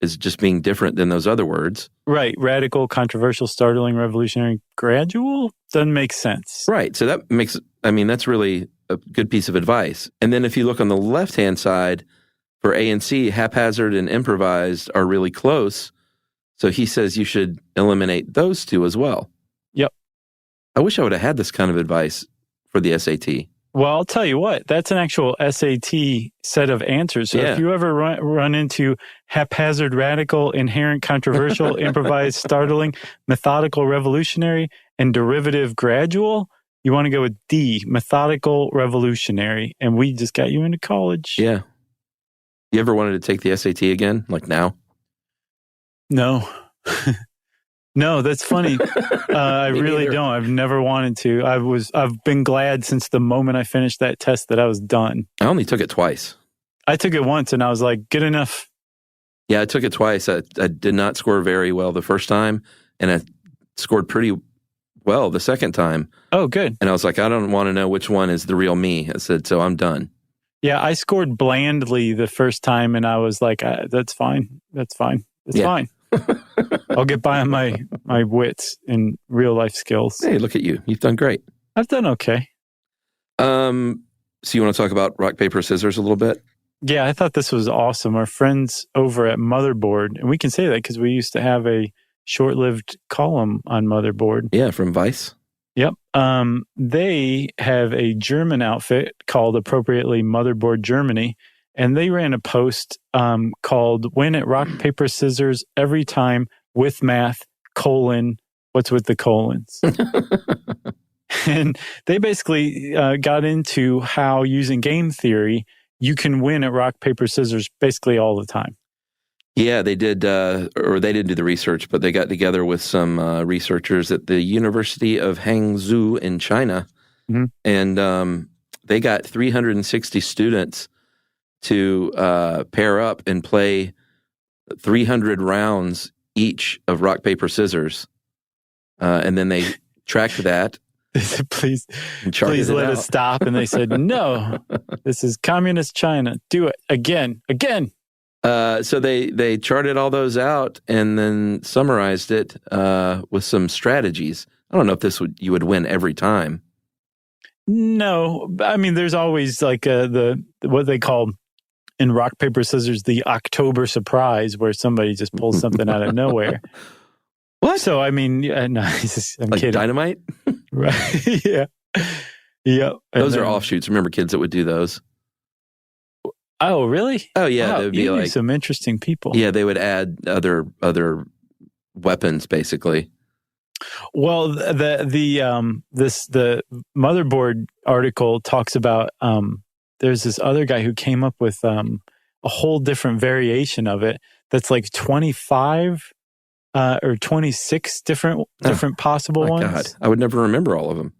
as just being different than those other words. Right. Radical, controversial, startling, revolutionary, gradual doesn't make sense. Right. So that's really a good piece of advice. And then if you look on the left-hand side, for A and C, haphazard and improvised are really close. So he says you should eliminate those two as well. Yep. I wish I would have had this kind of advice for the SAT. Well, I'll tell you what, that's an actual SAT set of answers. So if you ever run into haphazard, radical, inherent, controversial, improvised, startling, methodical, revolutionary, and derivative, gradual, you want to go with D, methodical, revolutionary. And we just got you into college. Yeah. You ever wanted to take the SAT again, like now? No. No, that's funny. I really don't. I've never wanted to. I've been glad since the moment I finished that test that I was done. I only took it twice. I took it once and I was like, good enough. Yeah, I took it twice. I did not score very well the first time, and I scored pretty well the second time. Oh, good. And I was like, I don't want to know which one is the real me. I said, so I'm done. Yeah, I scored blandly the first time, and I was like, that's fine. That's fine. It's fine. I'll get by on my wits and real life skills. Hey, look at you. You've done great. I've done okay. So you want to talk about rock, paper, scissors a little bit? Yeah, I thought this was awesome. Our friends over at Motherboard, and we can say that because we used to have a short-lived column on Motherboard. Yeah, from Vice. Yep. They have a German outfit called appropriately Motherboard Germany, and they ran a post called "Win at Rock Paper Scissors Every Time with Math: What's with the colons?" And they basically got into how using game theory you can win at rock paper scissors basically all the time. Yeah, they did, or they didn't do the research, but they got together with some researchers at the University of Hangzhou in China, and they got 360 students to pair up and play 300 rounds each of rock, paper, scissors. And then they tracked that. They said, please let us stop. And they said, no, this is communist China. Do it again. So they charted all those out and then summarized it with some strategies. I don't know if you would win every time. No, I mean, there's always like what they call in rock, paper, scissors, the October surprise, where somebody just pulls something out of nowhere. What? So, I mean, no, I'm like kidding. Dynamite? Right. Yeah. Yep. Those are offshoots. Remember kids that would do those? Oh, really? Oh, yeah. Wow, They would be like some interesting people. Yeah, they would add other weapons, basically. Well, the Motherboard article talks about there's this other guy who came up with a whole different variation of it that's like 25 or 26 different possible ones. God, I would never remember all of them.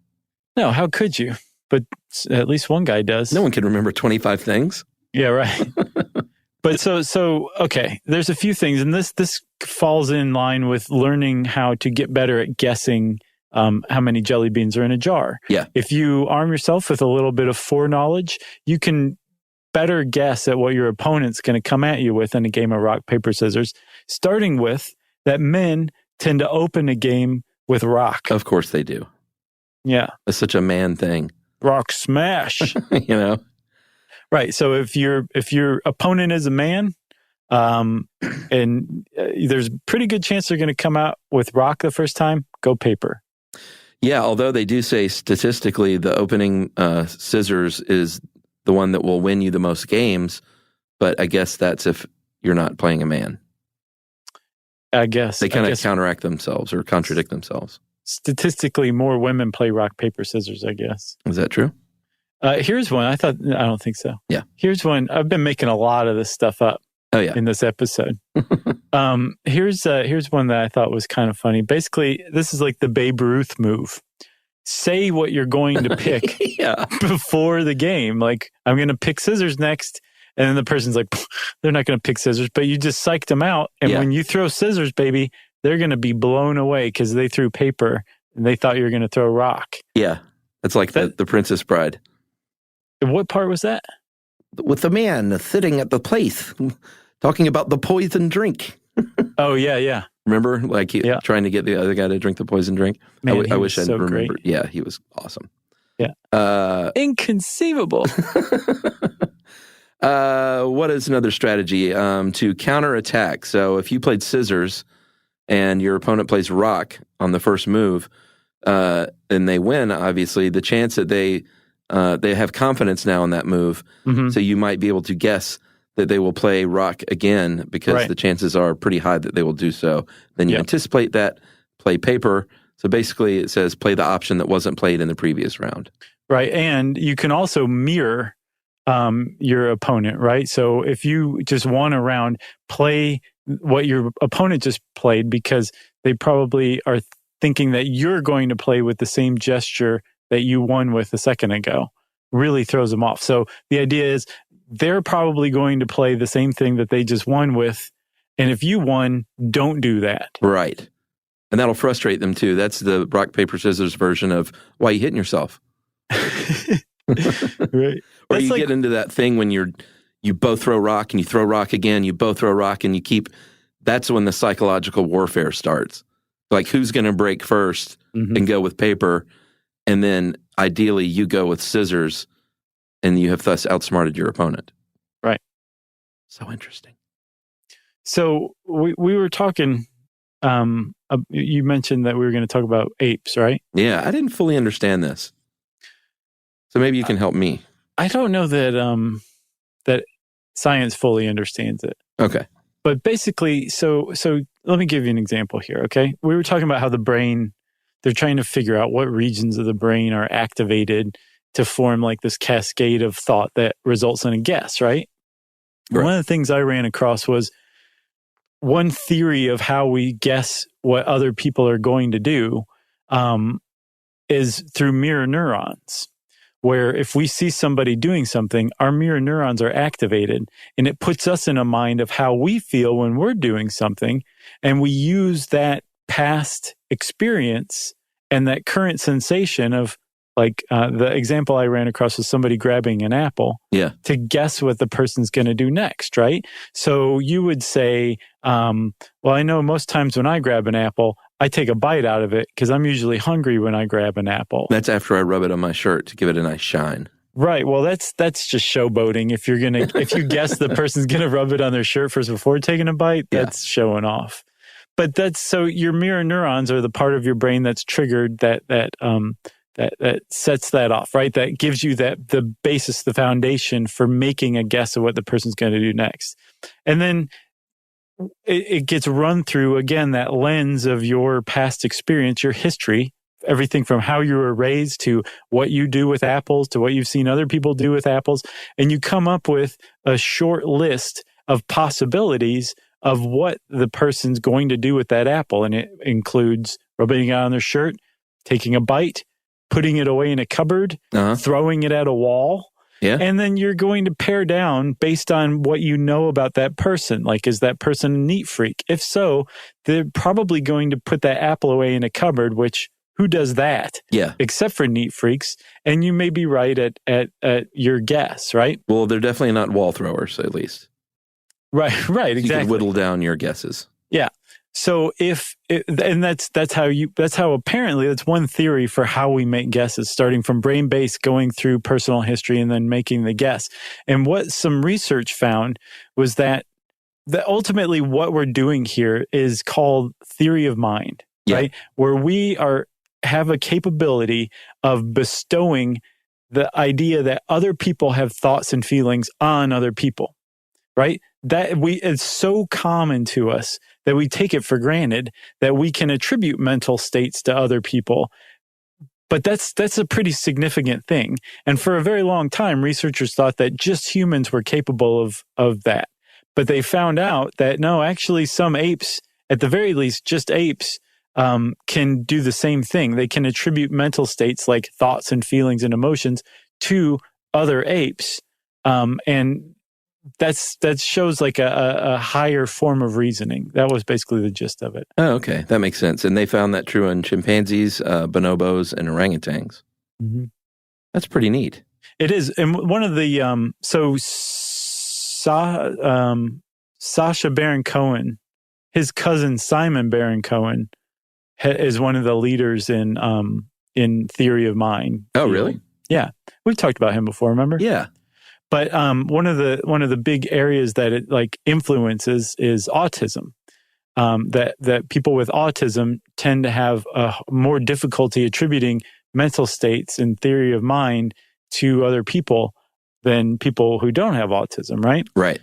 No, how could you? But at least one guy does. No one can remember 25 things. Yeah, right. But so okay, there's a few things, and this falls in line with learning how to get better at guessing how many jelly beans are in a jar. Yeah. If you arm yourself with a little bit of foreknowledge, you can better guess at what your opponent's going to come at you with in a game of rock, paper, scissors, starting with that men tend to open a game with rock. Of course they do. Yeah. It's such a man thing. Rock smash. You know? Right. So if your opponent is a man, and there's a pretty good chance they're going to come out with rock the first time, go paper. Yeah, although they do say statistically the opening scissors is the one that will win you the most games, but I guess that's if you're not playing a man. I guess. They kind of counteract themselves or contradict themselves. Statistically, more women play rock, paper, scissors, I guess. Is that true? Here's one. I don't think so. Yeah. Here's one. I've been making a lot of this stuff up. Oh, yeah. In this episode. Here's one that I thought was kind of funny. Basically, this is like the Babe Ruth move. Say what you're going to pick before the game. Like, I'm going to pick scissors next. And then the person's like, they're not going to pick scissors, but you just psyched them out. And when you throw scissors, baby, they're going to be blown away because they threw paper and they thought you were going to throw rock. Yeah. It's like the Princess Bride. What part was that? With the man sitting at the place talking about the poison drink. Oh, yeah. Remember? Like trying to get the other guy to drink the poison drink? Man, I wish I remembered. Great. Yeah, he was awesome. Yeah. Inconceivable. What is another strategy? To counterattack. So if you played scissors and your opponent plays rock on the first move, and they win, obviously, the chance that they have confidence now in that move, so you might be able to guess that they will play rock again because the chances are pretty high that they will do so. Then you anticipate that, play paper. So basically it says play the option that wasn't played in the previous round. Right. And you can also mirror your opponent, right? So if you just won a round, play what your opponent just played because they probably are thinking that you're going to play with the same gesture that you won with a second ago. Really throws them off. So the idea is they're probably going to play the same thing that they just won with. And if you won, don't do that. Right. And that'll frustrate them too. That's the rock, paper, scissors version of why are you hitting yourself? Right. Or you get into that thing when you both throw rock and you throw rock again, you both throw rock and that's when the psychological warfare starts. Like who's going to break first and go with paper, and then ideally you go with scissors and you have thus outsmarted your opponent. Right. So interesting. So we were talking, you mentioned that we were going to talk about apes, right? Yeah, I didn't fully understand this. So maybe you can help me. I don't know that that science fully understands it. Okay. But basically, so let me give you an example here, okay? We were talking about how the brain, they're trying to figure out what regions of the brain are activated to form like this cascade of thought that results in a guess, right? One of the things I ran across was one theory of how we guess what other people are going to do is through mirror neurons, where if we see somebody doing something, our mirror neurons are activated, and it puts us in a mind of how we feel when we're doing something, and we use that past experience and that current sensation of, like the example I ran across was somebody grabbing an apple to guess what the person's going to do next, right? So you would say, well, I know most times when I grab an apple, I take a bite out of it because I'm usually hungry when I grab an apple. That's after I rub it on my shirt to give it a nice shine. Right. Well, that's just showboating. If you guess the person's gonna rub it on their shirt first before taking a bite, that's showing off. But so your mirror neurons are the part of your brain that's triggered that sets that off, right? That gives you the basis, the foundation for making a guess of what the person's going to do next. And then it gets run through, again, that lens of your past experience, your history, everything from how you were raised to what you do with apples to what you've seen other people do with apples. And you come up with a short list of possibilities of what the person's going to do with that apple. And it includes rubbing it on their shirt, taking a bite, putting it away in a cupboard, throwing it at a wall. Yeah. And then you're going to pare down based on what you know about that person. Like, is that person a neat freak? If so, they're probably going to put that apple away in a cupboard, which who does that? Yeah. Except for neat freaks. And you may be right at your guess, right? Well, they're definitely not wall throwers, at least. Right, exactly. You can whittle down your guesses. Yeah. So that's how apparently that's one theory for how we make guesses, starting from brain base, going through personal history, and then making the guess. And what some research found was that ultimately what we're doing here is called theory of mind, right? Where we have a capability of bestowing the idea that other people have thoughts and feelings on other people, right? It's so common to us that we take it for granted that we can attribute mental states to other people. But that's a pretty significant thing. And for a very long time, researchers thought that just humans were capable of that. But they found out that no, actually some apes, at the very least, just apes, can do the same thing. They can attribute mental states like thoughts and feelings and emotions to other apes. And that shows like a higher form of reasoning. That was basically the gist of it. Oh, okay. That makes sense. And they found that true in chimpanzees, bonobos, and orangutans. Mm-hmm. That's pretty neat. It is. And one of the, Sacha Baron Cohen, his cousin Simon Baron Cohen is one of the leaders in theory of mind. Oh, really? Yeah. We've talked about him before, remember? Yeah. But one of the big areas that it like influences is autism. That people with autism tend to have more difficulty attributing mental states and theory of mind to other people than people who don't have autism, right? Right.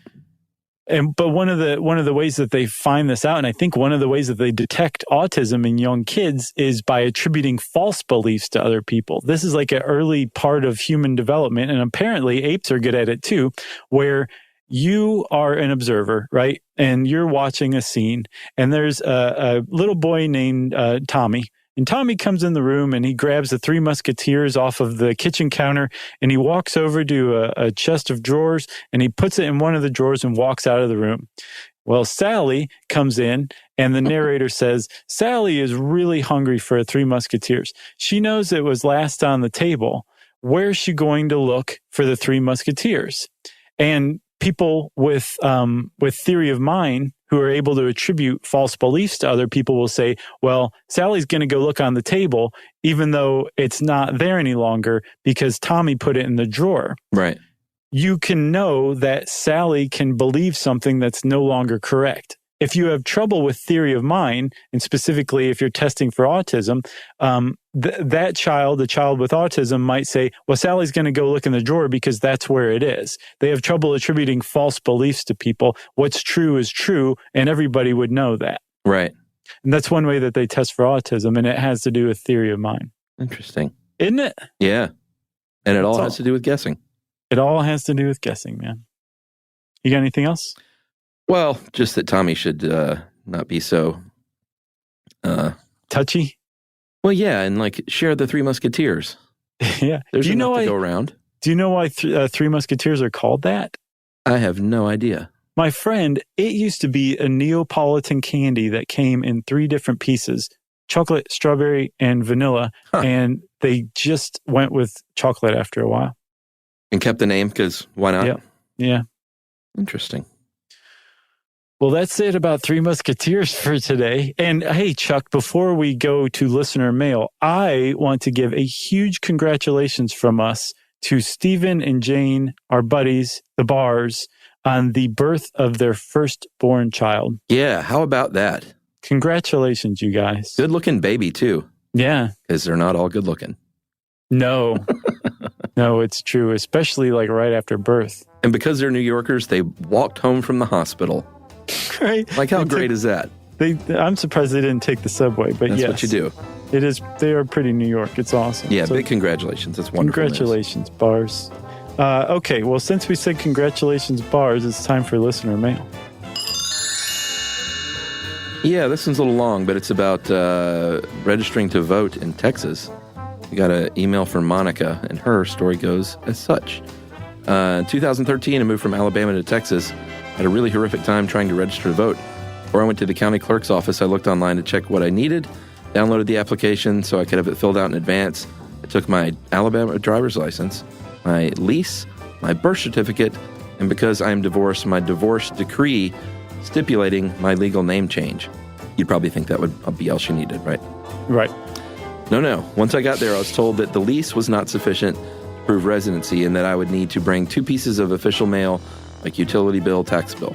But one of the ways that they find this out, and I think one of the ways that they detect autism in young kids is by attributing false beliefs to other people. This is like an early part of human development, and apparently apes are good at it too, where you are an observer, right? And you're watching a scene, and there's a little boy named Tommy. And Tommy comes in the room and he grabs the Three Musketeers off of the kitchen counter and he walks over to a chest of drawers and he puts it in one of the drawers and walks out of the room. Well, Sally comes in and the narrator says, Sally is really hungry for a Three Musketeers. She knows it was last on the table. Where's she going to look for the Three Musketeers? And people with theory of mind who are able to attribute false beliefs to other people will say, well, Sally's going to go look on the table, even though it's not there any longer because Tommy put it in the drawer. Right. You can know that Sally can believe something that's no longer correct. If you have trouble with theory of mind, and specifically if you're testing for autism, that child, the child with autism, might say, well, Sally's going to go look in the drawer because that's where it is. They have trouble attributing false beliefs to people. What's true is true, and everybody would know that. Right. And that's one way that they test for autism, and it has to do with theory of mind. Interesting. Isn't it? Yeah. And it all has to do with guessing. It all has to do with guessing, man. You got anything else? Well, just that Tommy should not be so... touchy? Well, yeah, and like share the Three Musketeers. Yeah. There's enough to go around. Do you know why Three Musketeers are called that? I have no idea. My friend, it used to be a Neapolitan candy that came in 3 different pieces, chocolate, strawberry, and vanilla, and they just went with chocolate after a while. And kept the name because why not? Yeah. Interesting. Well, that's it about Three Musketeers for today. And hey, Chuck, before we go to listener mail, I want to give a huge congratulations from us to Stephen and Jane, our buddies, the Bars, on the birth of their firstborn child. Yeah, how about that? Congratulations, you guys. Good looking baby, too. Yeah. Because they're not all good looking. No. No, it's true, especially like right after birth. And because they're New Yorkers, they walked home from the hospital. Right. Like, how great is that? I'm surprised they didn't take the subway, but That's yes. what you do. It is. They are pretty New York. It's awesome. Yeah, So, big congratulations. That's wonderful. Congratulations, Bars. Okay, well, since we said congratulations, Bars, it's time for listener mail. Yeah, this one's a little long, but it's about registering to vote in Texas. We got an email from Monica, and her story goes as such. In 2013, I moved from Alabama to Texas. I had a really horrific time trying to register to vote. Before I went to the county clerk's office, I looked online to check what I needed, downloaded the application so I could have it filled out in advance. I took my Alabama driver's license, my lease, my birth certificate, and because I am divorced, my divorce decree stipulating my legal name change. You'd probably think that would be all she needed, right? Right. No. Once I got there, I was told that the lease was not sufficient to prove residency and that I would need to bring 2 pieces of official mail, like utility bill, tax bill.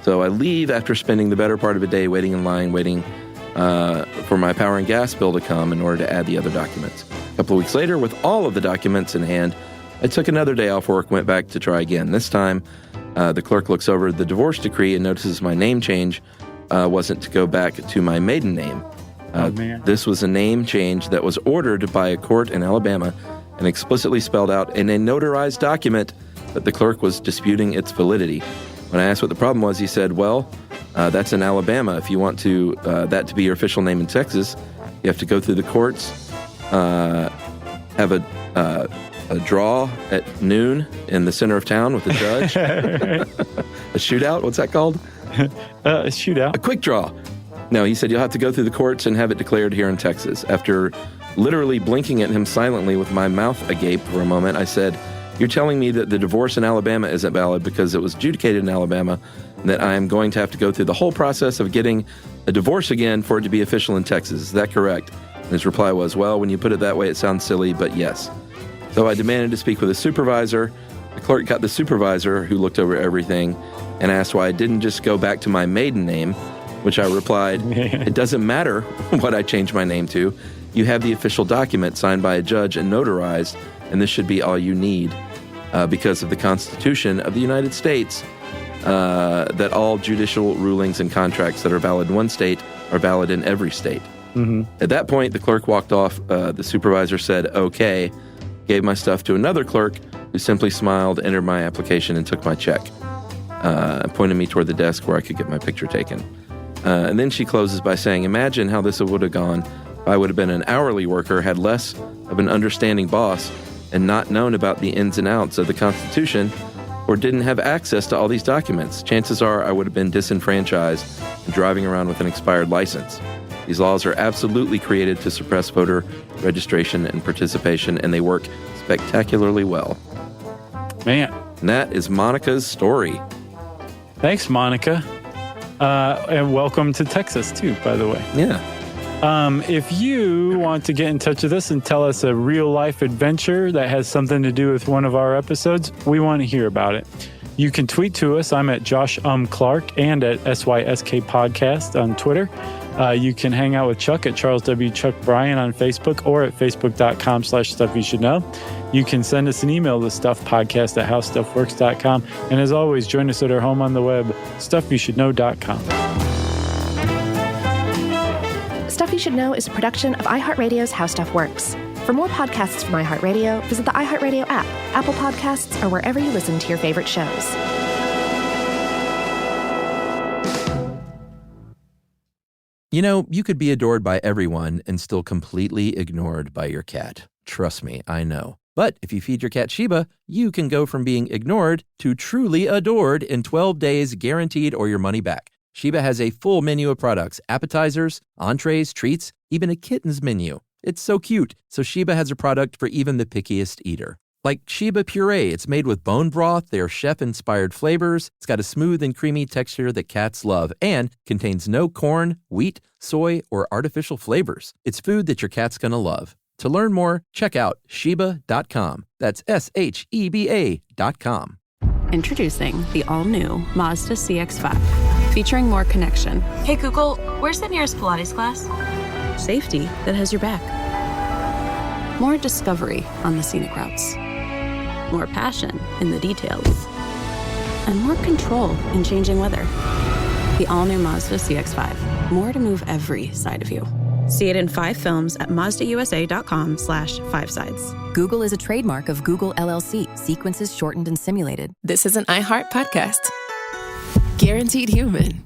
So I leave after spending the better part of a day waiting in line, waiting for my power and gas bill to come in order to add the other documents. A couple of weeks later, with all of the documents in hand, I took another day off work, went back to try again. This time, the clerk looks over the divorce decree and notices my name change wasn't to go back to my maiden name. Man. This was a name change that was ordered by a court in Alabama and explicitly spelled out in a notarized document that the clerk was disputing its validity. When I asked what the problem was, he said, well, that's in Alabama. If you want to that to be your official name in Texas, you have to go through the courts, have a draw at noon in the center of town with the judge. A shootout? What's that called? A shootout. A quick draw. No, he said you'll have to go through the courts and have it declared here in Texas. After literally blinking at him silently with my mouth agape for a moment, I said, you're telling me that the divorce in Alabama isn't valid because it was adjudicated in Alabama, and that I am going to have to go through the whole process of getting a divorce again for it to be official in Texas. Is that correct? And his reply was, well, when you put it that way, it sounds silly, but yes. So I demanded to speak with a supervisor. The clerk got the supervisor, who looked over everything, and asked why I didn't just go back to my maiden name, which I replied, it doesn't matter what I change my name to. You have the official document signed by a judge and notarized, and this should be all you need because of the Constitution of the United States, that all judicial rulings and contracts that are valid in one state are valid in every state. Mm-hmm. At that point, the clerk walked off. The supervisor said, okay, gave my stuff to another clerk who simply smiled, entered my application, and took my check, pointed me toward the desk where I could get my picture taken. And then she closes by saying, imagine how this would have gone if I would have been an hourly worker, had less of an understanding boss, and not known about the ins and outs of the Constitution, or didn't have access to all these documents. Chances are I would have been disenfranchised and driving around with an expired license. These laws are absolutely created to suppress voter registration and participation, and they work spectacularly well. Man. And that is Monica's story. Thanks, Monica. And welcome to Texas, too, by the way. Yeah. If you want to get in touch with us and tell us a real-life adventure that has something to do with one of our episodes, we want to hear about it. You can tweet to us. I'm at Josh Clark and at SYSK Podcast on Twitter. You can hang out with Chuck at Charles W. Chuck Bryan on Facebook or at facebook.com/stuffyoushouldknow. You can send us an email to stuffpodcast@howstuffworks.com. And as always, join us at our home on the web, stuffyoushouldknow.com. Stuff You Should Know is a production of iHeartRadio's How Stuff Works. For more podcasts from iHeartRadio, visit the iHeartRadio app, Apple Podcasts, or wherever you listen to your favorite shows. You know, you could be adored by everyone and still completely ignored by your cat. Trust me, I know. But if you feed your cat Sheba, you can go from being ignored to truly adored in 12 days guaranteed or your money back. Sheba has a full menu of products, appetizers, entrees, treats, even a kitten's menu. It's so cute, so Sheba has a product for even the pickiest eater. Like Sheba Puree, it's made with bone broth, their chef-inspired flavors. It's got a smooth and creamy texture that cats love and contains no corn, wheat, soy, or artificial flavors. It's food that your cat's gonna love. To learn more, check out Sheba.com. That's SHEBA.com. Introducing the all-new Mazda CX-5, featuring more connection. Hey Google, where's the nearest Pilates class? Safety that has your back. More discovery on the scenic routes. More passion in the details. And more control in changing weather. The all-new Mazda CX-5. More to move every side of you. See it in 5 films at MazdaUSA.com/5sides. Google is a trademark of Google LLC. Sequences shortened and simulated. This is an iHeart podcast. Guaranteed human.